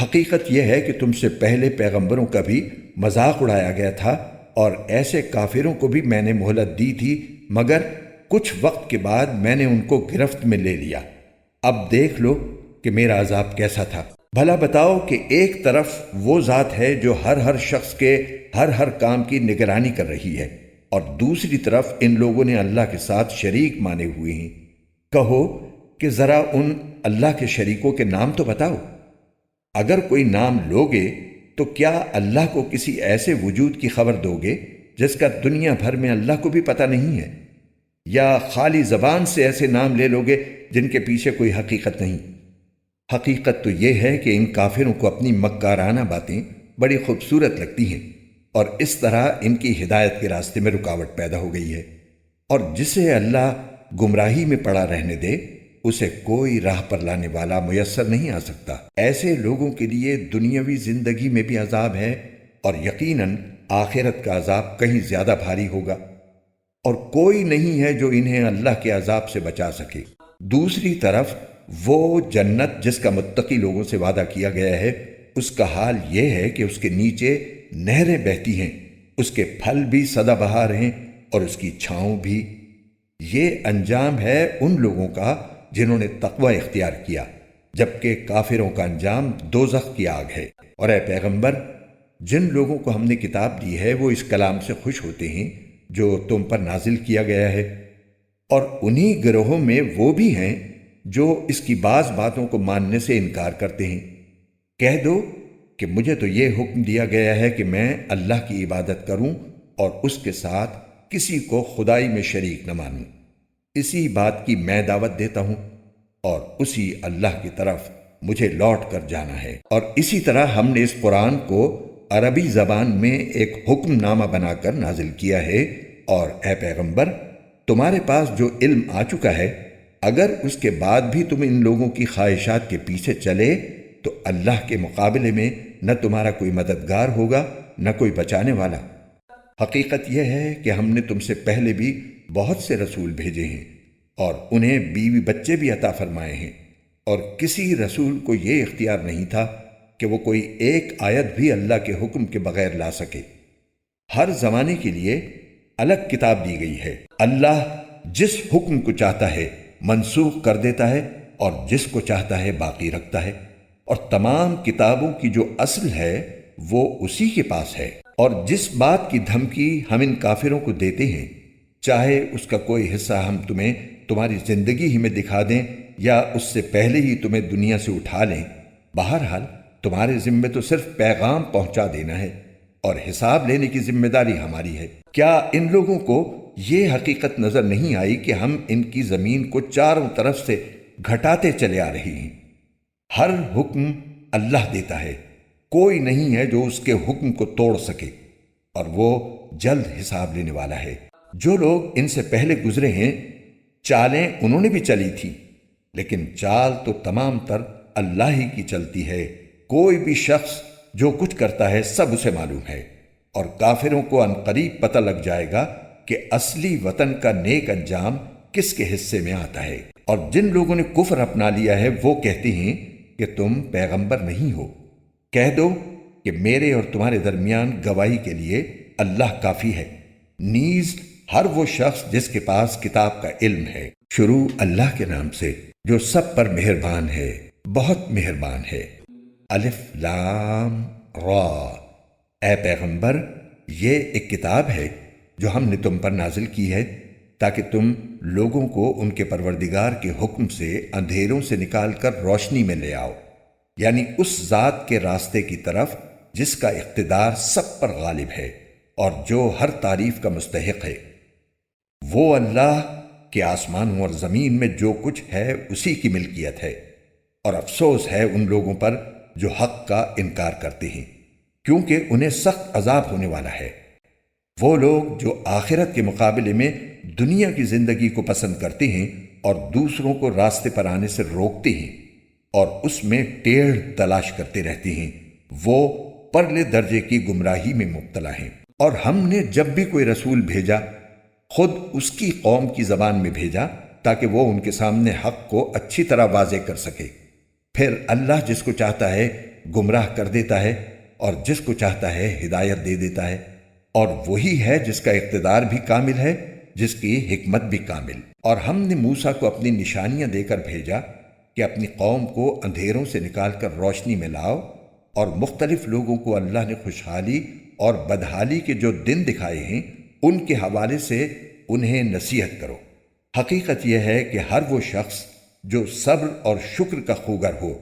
حقیقت یہ ہے کہ تم سے پہلے پیغمبروں کا بھی مذاق اڑایا گیا تھا، اور ایسے کافروں کو بھی میں نے مہلت دی تھی، مگر کچھ وقت کے بعد میں نے ان کو گرفت میں لے لیا۔ اب دیکھ لو کہ میرا عذاب کیسا تھا۔ بھلا بتاؤ کہ ایک طرف وہ ذات ہے جو ہر شخص کے ہر کام کی نگرانی کر رہی ہے، اور دوسری طرف ان لوگوں نے اللہ کے ساتھ شریک مانے ہوئے ہیں۔ کہو کہ ذرا ان اللہ کے شریکوں کے نام تو بتاؤ۔ اگر کوئی نام لوگے تو کیا اللہ کو کسی ایسے وجود کی خبر دو گے جس کا دنیا بھر میں اللہ کو بھی پتہ نہیں ہے، یا خالی زبان سے ایسے نام لے لوگے جن کے پیچھے کوئی حقیقت نہیں؟ حقیقت تو یہ ہے کہ ان کافروں کو اپنی مکارانہ باتیں بڑی خوبصورت لگتی ہیں، اور اس طرح ان کی ہدایت کے راستے میں رکاوٹ پیدا ہو گئی ہے، اور جسے اللہ گمراہی میں پڑا رہنے دے اسے کوئی راہ پر لانے والا میسر نہیں آ سکتا۔ ایسے لوگوں کے لیے دنیاوی زندگی میں بھی عذاب ہے، اور یقیناً آخرت کا عذاب کہیں زیادہ بھاری ہوگا، اور کوئی نہیں ہے جو انہیں اللہ کے عذاب سے بچا سکے۔ دوسری طرف وہ جنت جس کا متقی لوگوں سے وعدہ کیا گیا ہے، اس کا حال یہ ہے کہ اس کے نیچے نہریں بہتی ہیں، اس کے پھل بھی سدا بہار ہیں اور اس کی چھاؤں بھی۔ یہ انجام ہے ان لوگوں کا جنہوں نے تقوی اختیار کیا، جبکہ کافروں کا انجام دوزخ کی آگ ہے۔ اور اے پیغمبر، جن لوگوں کو ہم نے کتاب دی ہے وہ اس کلام سے خوش ہوتے ہیں جو تم پر نازل کیا گیا ہے، اور انہی گروہوں میں وہ بھی ہیں جو اس کی بعض باتوں کو ماننے سے انکار کرتے ہیں۔ کہہ دو کہ مجھے تو یہ حکم دیا گیا ہے کہ میں اللہ کی عبادت کروں اور اس کے ساتھ کسی کو خدائی میں شریک نہ مانوں۔ اسی بات کی میں دعوت دیتا ہوں، اور اسی اللہ کی طرف مجھے لوٹ کر جانا ہے۔ اور اسی طرح ہم نے اس قرآن کو عربی زبان میں ایک حکم نامہ بنا کر نازل کیا ہے، اور اے پیغمبر، تمہارے پاس جو علم آ چکا ہے، اگر اس کے بعد بھی تم ان لوگوں کی خواہشات کے پیچھے چلے تو اللہ کے مقابلے میں نہ تمہارا کوئی مددگار ہوگا نہ کوئی بچانے والا۔ حقیقت یہ ہے کہ ہم نے تم سے پہلے بھی بہت سے رسول بھیجے ہیں، اور انہیں بیوی بچے بھی عطا فرمائے ہیں، اور کسی رسول کو یہ اختیار نہیں تھا کہ وہ کوئی ایک آیت بھی اللہ کے حکم کے بغیر لا سکے۔ ہر زمانے کے لیے الگ کتاب دی گئی ہے۔ اللہ جس حکم کو چاہتا ہے منسوخ کر دیتا ہے، اور جس کو چاہتا ہے باقی رکھتا ہے، اور تمام کتابوں کی جو اصل ہے وہ اسی کے پاس ہے۔ اور جس بات کی دھمکی ہم ان کافروں کو دیتے ہیں، چاہے اس کا کوئی حصہ ہم تمہیں تمہاری زندگی ہی میں دکھا دیں یا اس سے پہلے ہی تمہیں دنیا سے اٹھا لیں، بہرحال تمہارے ذمے تو صرف پیغام پہنچا دینا ہے، اور حساب لینے کی ذمہ داری ہماری ہے۔ کیا ان لوگوں کو یہ حقیقت نظر نہیں آئی کہ ہم ان کی زمین کو چاروں طرف سے گھٹاتے چلے آ رہے ہیں؟ ہر حکم اللہ دیتا ہے، کوئی نہیں ہے جو اس کے حکم کو توڑ سکے۔ اور وہ جلد حساب لینے والا ہے۔ جو لوگ ان سے پہلے گزرے ہیں چالیں انہوں نے بھی چلی تھی، لیکن چال تو تمام تر اللہ ہی کی چلتی ہے۔ کوئی بھی شخص جو کچھ کرتا ہے سب اسے معلوم ہے، اور کافروں کو عنقریب پتہ لگ جائے گا کہ اصلی وطن کا نیک انجام کس کے حصے میں آتا ہے۔ اور جن لوگوں نے کفر اپنا لیا ہے وہ کہتے ہیں کہ تم پیغمبر نہیں ہو۔ کہہ دو کہ میرے اور تمہارے درمیان گواہی کے لیے اللہ کافی ہے، نیز ہر وہ شخص جس کے پاس کتاب کا علم ہے۔ شروع اللہ کے نام سے جو سب پر مہربان ہے، بہت مہربان ہے۔ الف لام را۔ اے پیغمبر، یہ ایک کتاب ہے جو ہم نے تم پر نازل کی ہے تاکہ تم لوگوں کو ان کے پروردگار کے حکم سے اندھیروں سے نکال کر روشنی میں لے آؤ، یعنی اس ذات کے راستے کی طرف جس کا اقتدار سب پر غالب ہے اور جو ہر تعریف کا مستحق ہے۔ وہ اللہ کہ آسمانوں اور زمین میں جو کچھ ہے اسی کی ملکیت ہے، اور افسوس ہے ان لوگوں پر جو حق کا انکار کرتے ہیں، کیونکہ انہیں سخت عذاب ہونے والا ہے۔ وہ لوگ جو آخرت کے مقابلے میں دنیا کی زندگی کو پسند کرتے ہیں اور دوسروں کو راستے پر آنے سے روکتے ہیں اور اس میں ٹیڑھ تلاش کرتے رہتے ہیں، وہ پرلے درجے کی گمراہی میں مبتلا ہیں۔ اور ہم نے جب بھی کوئی رسول بھیجا خود اس کی قوم کی زبان میں بھیجا تاکہ وہ ان کے سامنے حق کو اچھی طرح واضح کر سکے۔ پھر اللہ جس کو چاہتا ہے گمراہ کر دیتا ہے اور جس کو چاہتا ہے ہدایت دے دیتا ہے، اور وہی ہے جس کا اقتدار بھی کامل ہے، جس کی حکمت بھی کامل۔ اور ہم نے موسیٰ کو اپنی نشانیاں دے کر بھیجا کہ اپنی قوم کو اندھیروں سے نکال کر روشنی میں لاؤ، اور مختلف لوگوں کو اللہ نے خوشحالی اور بدحالی کے جو دن دکھائے ہیں ان کے حوالے سے انہیں نصیحت کرو۔ حقیقت یہ ہے کہ ہر وہ شخص جو صبر اور شکر کا خوگر ہو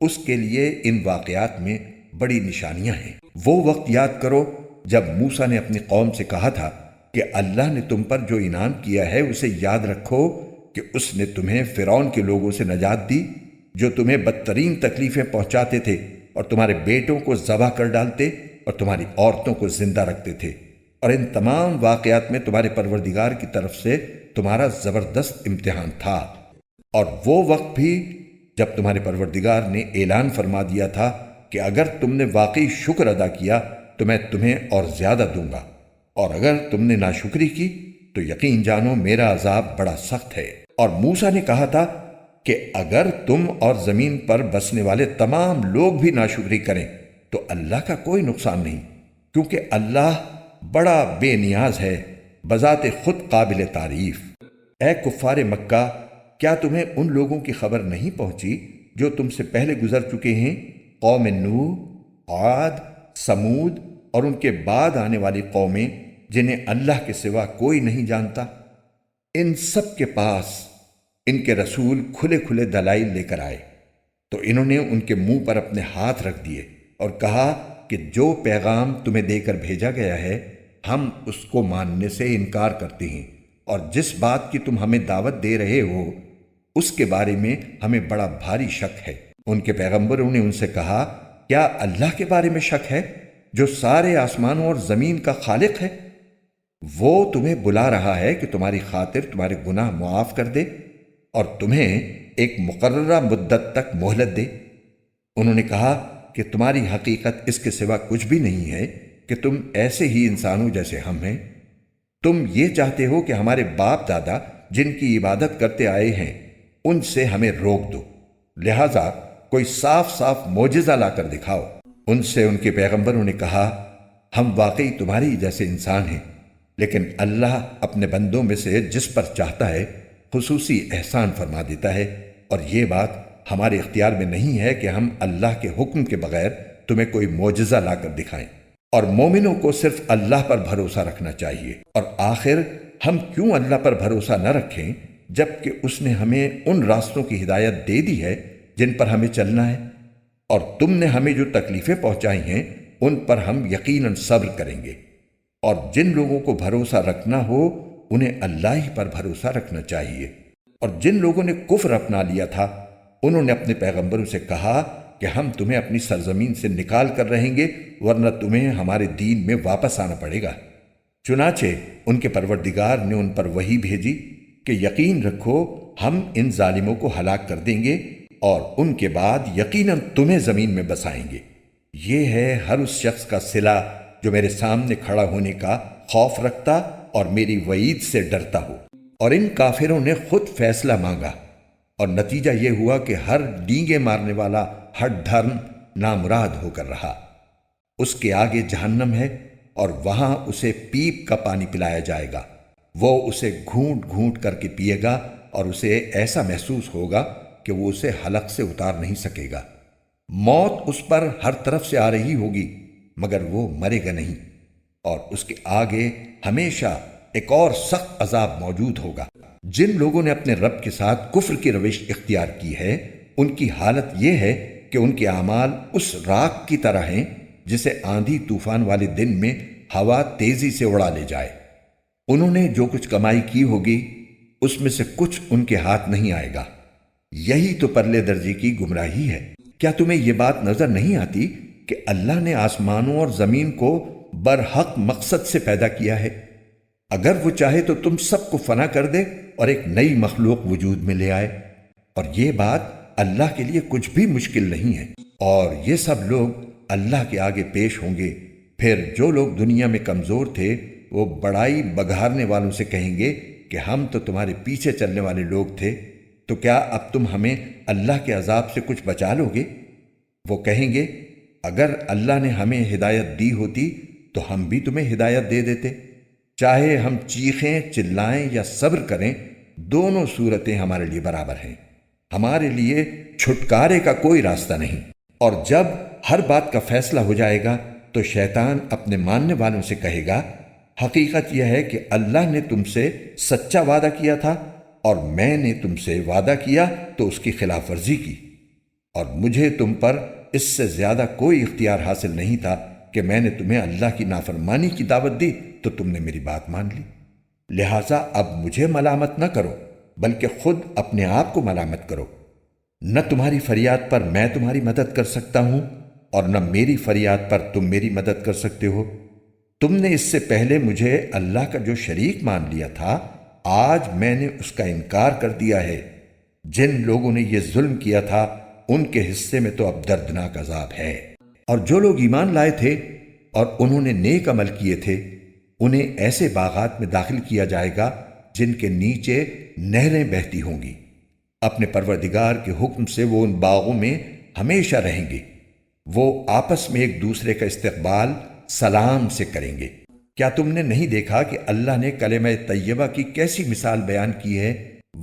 اس کے لیے ان واقعات میں بڑی نشانیاں ہیں۔ وہ وقت یاد کرو جب موسیٰ نے اپنی قوم سے کہا تھا کہ اللہ نے تم پر جو انعام کیا ہے اسے یاد رکھو کہ اس نے تمہیں فرعون کے لوگوں سے نجات دی جو تمہیں بدترین تکلیفیں پہنچاتے تھے اور تمہارے بیٹوں کو ذبح کر ڈالتے اور تمہاری عورتوں کو زندہ رکھتے تھے۔ اور ان تمام واقعات میں تمہارے پروردگار کی طرف سے تمہارا زبردست امتحان تھا۔ اور وہ وقت بھی جب تمہارے پروردگار نے اعلان فرما دیا تھا کہ اگر تم نے واقعی شکر ادا کیا تو میں تمہیں اور زیادہ دوں گا، اور اگر تم نے ناشکری کی تو یقین جانو میرا عذاب بڑا سخت ہے۔ اور موسیٰ نے کہا تھا کہ اگر تم اور زمین پر بسنے والے تمام لوگ بھی ناشکری کریں تو اللہ کا کوئی نقصان نہیں، کیونکہ اللہ بڑا بے نیاز ہے، بذات خود قابل تعریف۔ اے کفار مکہ، کیا تمہیں ان لوگوں کی خبر نہیں پہنچی جو تم سے پہلے گزر چکے ہیں، قوم نوح، عاد، سمود اور ان کے بعد آنے والی قومیں جنہیں اللہ کے سوا کوئی نہیں جانتا؟ ان سب کے پاس ان کے رسول کھلے کھلے دلائل لے کر آئے تو انہوں نے ان کے منہ پر اپنے ہاتھ رکھ دیے اور کہا کہ جو پیغام تمہیں دے کر بھیجا گیا ہے ہم اس کو ماننے سے انکار کرتے ہیں، اور جس بات کی تم ہمیں دعوت دے رہے ہو اس کے بارے میں ہمیں بڑا بھاری شک ہے۔ ان کے پیغمبروں نے ان سے کہا، کیا اللہ کے بارے میں شک ہے جو سارے آسمانوں اور زمین کا خالق ہے؟ وہ تمہیں بلا رہا ہے کہ تمہاری خاطر تمہارے گناہ معاف کر دے اور تمہیں ایک مقررہ مدت تک مہلت دے۔ انہوں نے کہا کہ تمہاری حقیقت اس کے سوا کچھ بھی نہیں ہے کہ تم ایسے ہی انسانوں جیسے ہم ہیں۔ تم یہ چاہتے ہو کہ ہمارے باپ دادا جن کی عبادت کرتے آئے ہیں ان سے ہمیں روک دو، لہذا کوئی صاف صاف معجزہ لا کر دکھاؤ۔ ان سے ان کے پیغمبروں نے کہا، ہم واقعی تمہاری جیسے انسان ہیں، لیکن اللہ اپنے بندوں میں سے جس پر چاہتا ہے خصوصی احسان فرما دیتا ہے، اور یہ بات ہمارے اختیار میں نہیں ہے کہ ہم اللہ کے حکم کے بغیر تمہیں کوئی معجزہ لا کر دکھائیں۔ اور مومنوں کو صرف اللہ پر بھروسہ رکھنا چاہیے۔ اور آخر ہم کیوں اللہ پر بھروسہ نہ رکھیں جبکہ اس نے ہمیں ان راستوں کی ہدایت دے دی ہے جن پر ہمیں چلنا ہے، اور تم نے ہمیں جو تکلیفیں پہنچائی ہیں ان پر ہم یقیناً صبر کریں گے۔ اور جن لوگوں کو بھروسہ رکھنا ہو انہیں اللہ ہی پر بھروسہ رکھنا چاہیے۔ اور جن لوگوں نے کفر اپنا لیا تھا انہوں نے اپنے پیغمبروں سے کہا کہ ہم تمہیں اپنی سرزمین سے نکال کر رہیں گے ورنہ تمہیں ہمارے دین میں واپس آنا پڑے گا۔ چنانچہ ان کے پروردگار نے ان پر وحی بھیجی کہ یقین رکھو ہم ان ظالموں کو ہلاک کر دیں گے اور ان کے بعد یقیناً تمہیں زمین میں بسائیں گے۔ یہ ہے ہر اس شخص کا صلہ جو میرے سامنے کھڑا ہونے کا خوف رکھتا اور میری وعید سے ڈرتا ہو۔ اور ان کافروں نے خود فیصلہ مانگا اور نتیجہ یہ ہوا کہ ہر ڈینگے مارنے والا ہٹ دھرم نامراد ہو کر رہا۔ اس کے آگے جہنم ہے اور وہاں اسے پیپ کا پانی پلایا جائے گا۔ وہ اسے گھونٹ گھونٹ کر کے پیے گا اور اسے ایسا محسوس ہوگا کہ وہ اسے حلق سے اتار نہیں سکے گا۔ موت اس پر ہر طرف سے آ رہی ہوگی مگر وہ مرے گا نہیں، اور اس کے آگے ہمیشہ ایک اور سخت عذاب موجود ہوگا۔ جن لوگوں نے اپنے رب کے ساتھ کفر کی روش اختیار کی ہے ان کی حالت یہ ہے کہ ان کے اعمال اس راکھ کی طرح ہیں جسے آندھی طوفان والے دن میں ہوا تیزی سے اڑا لے جائے۔ انہوں نے جو کچھ کمائی کی ہوگی اس میں سے کچھ ان کے ہاتھ نہیں آئے گا۔ یہی تو پرلے درجے کی گمراہی ہے۔ کیا تمہیں یہ بات نظر نہیں آتی کہ اللہ نے آسمانوں اور زمین کو برحق مقصد سے پیدا کیا ہے؟ اگر وہ چاہے تو تم سب کو فنا کر دے اور ایک نئی مخلوق وجود میں لے آئے، اور یہ بات اللہ کے لیے کچھ بھی مشکل نہیں ہے۔ اور یہ سب لوگ اللہ کے آگے پیش ہوں گے۔ پھر جو لوگ دنیا میں کمزور تھے وہ بڑائی بگھارنے والوں سے کہیں گے کہ ہم تو تمہارے پیچھے چلنے والے لوگ تھے، تو کیا اب تم ہمیں اللہ کے عذاب سے کچھ بچا لو گے؟ وہ کہیں گے اگر اللہ نے ہمیں ہدایت دی ہوتی تو ہم بھی تمہیں ہدایت دے دیتے۔ چاہے ہم چیخیں چلائیں یا صبر کریں، دونوں صورتیں ہمارے لیے برابر ہیں، ہمارے لیے چھٹکارے کا کوئی راستہ نہیں۔ اور جب ہر بات کا فیصلہ ہو جائے گا تو شیطان اپنے ماننے والوں سے کہے گا حقیقت یہ ہے کہ اللہ نے تم سے سچا وعدہ کیا تھا اور میں نے تم سے وعدہ کیا تو اس کی خلاف ورزی کی، اور مجھے تم پر اس سے زیادہ کوئی اختیار حاصل نہیں تھا کہ میں نے تمہیں اللہ کی نافرمانی کی دعوت دی تو تم نے میری بات مان لی۔ لہٰذا اب مجھے ملامت نہ کرو بلکہ خود اپنے آپ کو ملامت کرو۔ نہ تمہاری فریاد پر میں تمہاری مدد کر سکتا ہوں اور نہ میری فریاد پر تم میری مدد کر سکتے ہو۔ تم نے اس سے پہلے مجھے اللہ کا جو شریک مان لیا تھا، آج میں نے اس کا انکار کر دیا ہے۔ جن لوگوں نے یہ ظلم کیا تھا ان کے حصے میں تو اب دردناک عذاب ہے۔ اور جو لوگ ایمان لائے تھے اور انہوں نے نیک عمل کیے تھے انہیں ایسے باغات میں داخل کیا جائے گا جن کے نیچے نہریں بہتی ہوں گی۔ اپنے پروردگار کے حکم سے وہ ان باغوں میں ہمیشہ رہیں گے۔ وہ آپس میں ایک دوسرے کا استقبال سلام سے کریں گے۔ کیا تم نے نہیں دیکھا کہ اللہ نے کلمہ طیبہ کی کیسی مثال بیان کی ہے؟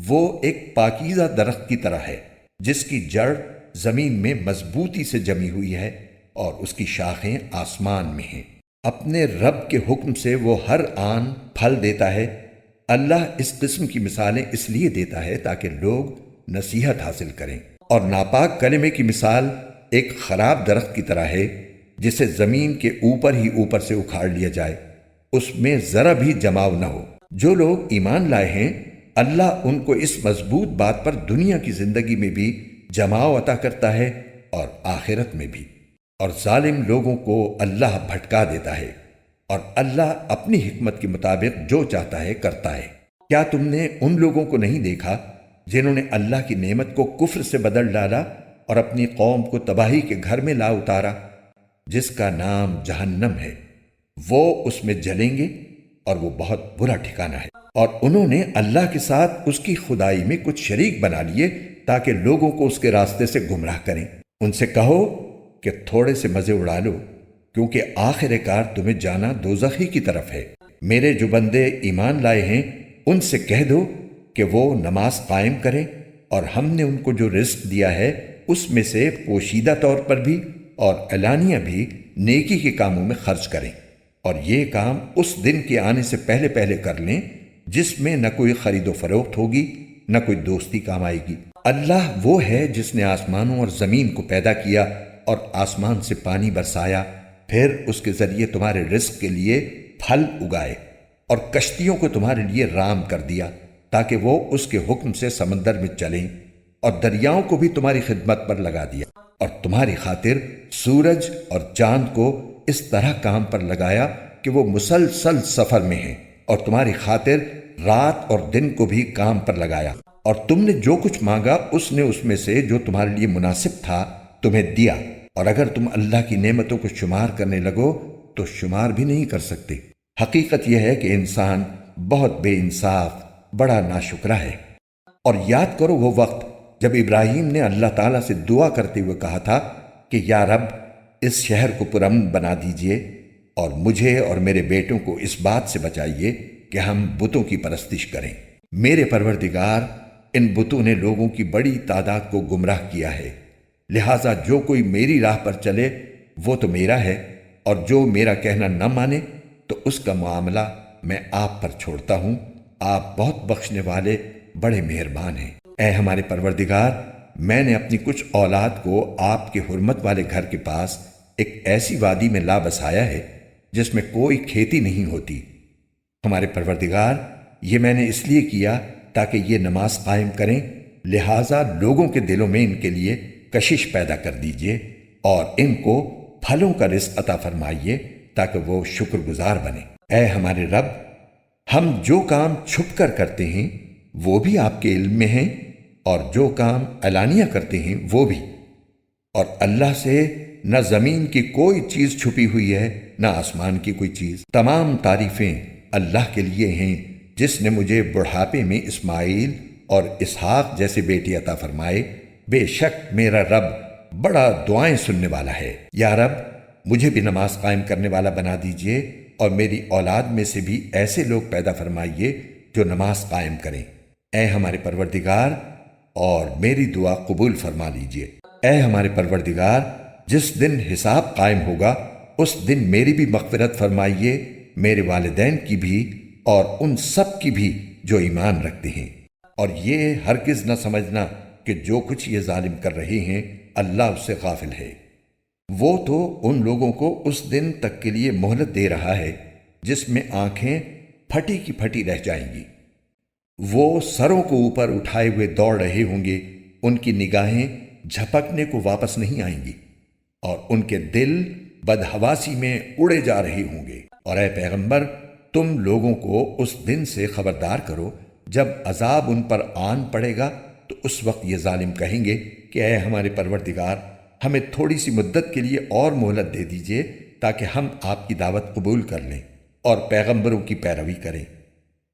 وہ ایک پاکیزہ درخت کی طرح ہے جس کی جڑ زمین میں مضبوطی سے جمی ہوئی ہے اور اس کی شاخیں آسمان میں ہیں۔ اپنے رب کے حکم سے وہ ہر آن پھل دیتا ہے۔ اللہ اس قسم کی مثالیں اس لیے دیتا ہے تاکہ لوگ نصیحت حاصل کریں۔ اور ناپاک کلمے کی مثال ایک خراب درخت کی طرح ہے جسے زمین کے اوپر ہی اوپر سے اکھاڑ لیا جائے، اس میں ذرا بھی جماؤ نہ ہو۔ جو لوگ ایمان لائے ہیں اللہ ان کو اس مضبوط بات پر دنیا کی زندگی میں بھی جماؤ عطا کرتا ہے اور آخرت میں بھی۔ اور ظالم لوگوں کو اللہ بھٹکا دیتا ہے، اور اللہ اپنی حکمت کے مطابق جو چاہتا ہے کرتا ہے۔ کیا تم نے ان لوگوں کو نہیں دیکھا جنہوں نے اللہ کی نعمت کو کفر سے بدل ڈالا اور اپنی قوم کو تباہی کے گھر میں لا اتارا جس کا نام جہنم ہے؟ وہ اس میں جلیں گے اور وہ بہت برا ٹھکانہ ہے۔ اور انہوں نے اللہ کے ساتھ اس کی خدائی میں کچھ شریک بنا لیے تاکہ لوگوں کو اس کے راستے سے گمراہ کریں۔ ان سے کہو کہ تھوڑے سے مزے اڑا لو کیونکہ آخر کار تمہیں جانا دوزخ ہی کی طرف ہے۔ میرے جو بندے ایمان لائے ہیں ان سے کہہ دو کہ وہ نماز قائم کریں اور ہم نے ان کو جو رزق دیا ہے اس میں سے پوشیدہ طور پر بھی اور اعلانیہ بھی نیکی کے کاموں میں خرچ کریں، اور یہ کام اس دن کے آنے سے پہلے پہلے کر لیں جس میں نہ کوئی خرید و فروخت ہوگی نہ کوئی دوستی کام آئے گی۔ اللہ وہ ہے جس نے آسمانوں اور زمین کو پیدا کیا اور آسمان سے پانی برسایا، پھر اس کے ذریعے تمہارے رزق کے لیے پھل اگائے، اور کشتیوں کو تمہارے لیے رام کر دیا تاکہ وہ اس کے حکم سے سمندر میں چلیں، اور دریاؤں کو بھی تمہاری خدمت پر لگا دیا۔ اور تمہاری خاطر سورج اور چاند کو اس طرح کام پر لگایا کہ وہ مسلسل سفر میں ہیں، اور تمہاری خاطر رات اور دن کو بھی کام پر لگایا، اور تم نے جو کچھ مانگا اس نے اس میں سے جو تمہارے لیے مناسب تھا تمہیں دیا، اور اگر تم اللہ کی نعمتوں کو شمار کرنے لگو تو شمار بھی نہیں کر سکتے۔ حقیقت یہ ہے کہ انسان بہت بے انصاف، بڑا ناشکرا ہے۔ اور یاد کرو وہ وقت جب ابراہیم نے اللہ تعالیٰ سے دعا کرتے ہوئے کہا تھا کہ یا رب، اس شہر کو پرامن بنا دیجئے اور مجھے اور میرے بیٹوں کو اس بات سے بچائیے کہ ہم بتوں کی پرستش کریں۔ میرے پروردگار، ان بتوں نے لوگوں کی بڑی تعداد کو گمراہ کیا ہے، لہٰذا جو کوئی میری راہ پر چلے وہ تو میرا ہے، اور جو میرا کہنا نہ مانے تو اس کا معاملہ میں آپ پر چھوڑتا ہوں۔ آپ بہت بخشنے والے، بڑے مہربان ہیں۔ اے ہمارے پروردگار، میں نے اپنی کچھ اولاد کو آپ کے حرمت والے گھر کے پاس ایک ایسی وادی میں لا بسایا ہے جس میں کوئی کھیتی نہیں ہوتی۔ ہمارے پروردگار، یہ میں نے اس لیے کیا تاکہ یہ نماز قائم کریں، لہٰذا لوگوں کے دلوں میں ان کے لیے کشش پیدا کر دیجئے اور ان کو پھلوں کا رزق عطا فرمائیے تاکہ وہ شکر گزار بنیں۔ اے ہمارے رب، ہم جو کام چھپ کر کرتے ہیں وہ بھی آپ کے علم میں ہیں، اور جو کام علانیہ کرتے ہیں وہ بھی، اور اللہ سے نہ زمین کی کوئی چیز چھپی ہوئی ہے نہ آسمان کی کوئی چیز۔ تمام تعریفیں اللہ کے لیے ہیں جس نے مجھے بڑھاپے میں اسماعیل اور اسحاق جیسے بیٹے عطا فرمائے۔ بے شک میرا رب بڑا دعائیں سننے والا ہے۔ یا رب، مجھے بھی نماز قائم کرنے والا بنا دیجئے، اور میری اولاد میں سے بھی ایسے لوگ پیدا فرمائیے جو نماز قائم کریں۔ اے ہمارے پروردگار، اور میری دعا قبول فرما لیجئے۔ اے ہمارے پروردگار، جس دن حساب قائم ہوگا اس دن میری بھی مغفرت فرمائیے، میرے والدین کی بھی اور ان سب کی بھی جو ایمان رکھتے ہیں۔ اور یہ ہرگز نہ سمجھنا کہ جو کچھ یہ ظالم کر رہے ہیں اللہ اس سے غافل ہے۔ وہ تو ان لوگوں کو اس دن تک کے لیے مہلت دے رہا ہے جس میں آنکھیں پھٹی کی پھٹی رہ جائیں گی۔ وہ سروں کو اوپر اٹھائے ہوئے دوڑ رہے ہوں گے، ان کی نگاہیں جھپکنے کو واپس نہیں آئیں گی، اور ان کے دل بدحواسی میں اڑے جا رہے ہوں گے۔ اور اے پیغمبر، تم لوگوں کو اس دن سے خبردار کرو جب عذاب ان پر آن پڑے گا تو اس وقت یہ ظالم کہیں گے کہ اے ہمارے پروردگار، ہمیں تھوڑی سی مدت کے لیے اور مہلت دے دیجئے تاکہ ہم آپ کی دعوت قبول کر لیں اور پیغمبروں کی پیروی کریں۔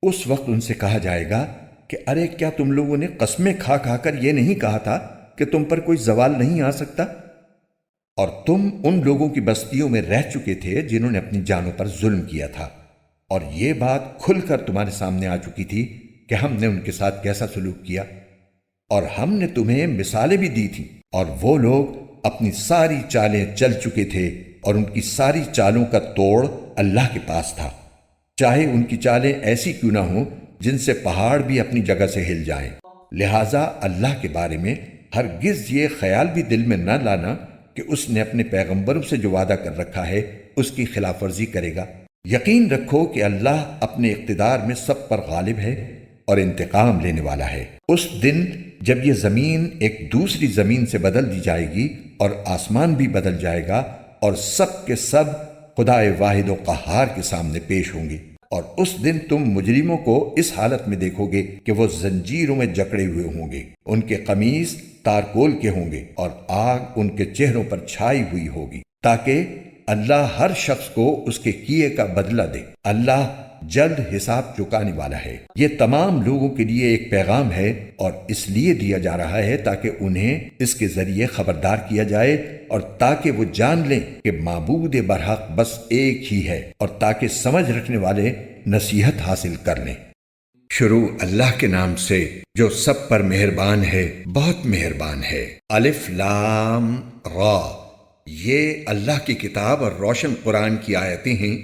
اس وقت ان سے کہا جائے گا کہ ارے کیا تم لوگوں نے قسمیں کھا کھا کر یہ نہیں کہا تھا کہ تم پر کوئی زوال نہیں آ سکتا؟ اور تم ان لوگوں کی بستیوں میں رہ چکے تھے جنہوں نے اپنی جانوں پر ظلم کیا تھا، اور یہ بات کھل کر تمہارے سامنے آ چکی تھی کہ ہم نے ان کے ساتھ کیسا سلوک کیا، اور ہم نے تمہیں مثالیں بھی دی تھیں، اور وہ لوگ اپنی ساری چالیں چل چکے تھے، اور ان کی ساری چالوں کا توڑ اللہ کے پاس تھا، چاہے ان کی چالیں ایسی کیوں نہ ہوں جن سے پہاڑ بھی اپنی جگہ سے ہل جائیں۔ لہٰذا اللہ کے بارے میں ہرگز یہ خیال بھی دل میں نہ لانا کہ اس نے اپنے پیغمبروں سے جو وعدہ کر رکھا ہے اس کی خلاف ورزی کرے گا۔ یقین رکھو کہ اللہ اپنے اقتدار میں سب پر غالب ہے اور انتقام لینے والا ہے۔ اس دن جب یہ زمین ایک دوسری زمین سے بدل دی جائے گی اور آسمان بھی بدل جائے گا، اور سب کے سب خدائے واحد و قہار کے سامنے پیش ہوں گے، اور اس دن تم مجرموں کو اس حالت میں دیکھو گے کہ وہ زنجیروں میں جکڑے ہوئے ہوں گے، ان کے قمیص تارکول کے ہوں گے، اور آگ ان کے چہروں پر چھائی ہوئی ہوگی، تاکہ اللہ ہر شخص کو اس کے کیے کا بدلہ دے۔ اللہ جلد حساب چکانے والا ہے۔ یہ تمام لوگوں کے لیے ایک پیغام ہے، اور اس لیے دیا جا رہا ہے تاکہ انہیں اس کے ذریعے خبردار کیا جائے، اور تاکہ وہ جان لیں کہ معبود برحق بس ایک ہی ہے، اور تاکہ سمجھ رکھنے والے نصیحت حاصل کر لیں۔ شروع اللہ کے نام سے جو سب پر مہربان ہے، بہت مہربان ہے۔ الف لام را، یہ اللہ کی کتاب اور روشن قرآن کی آیتیں ہیں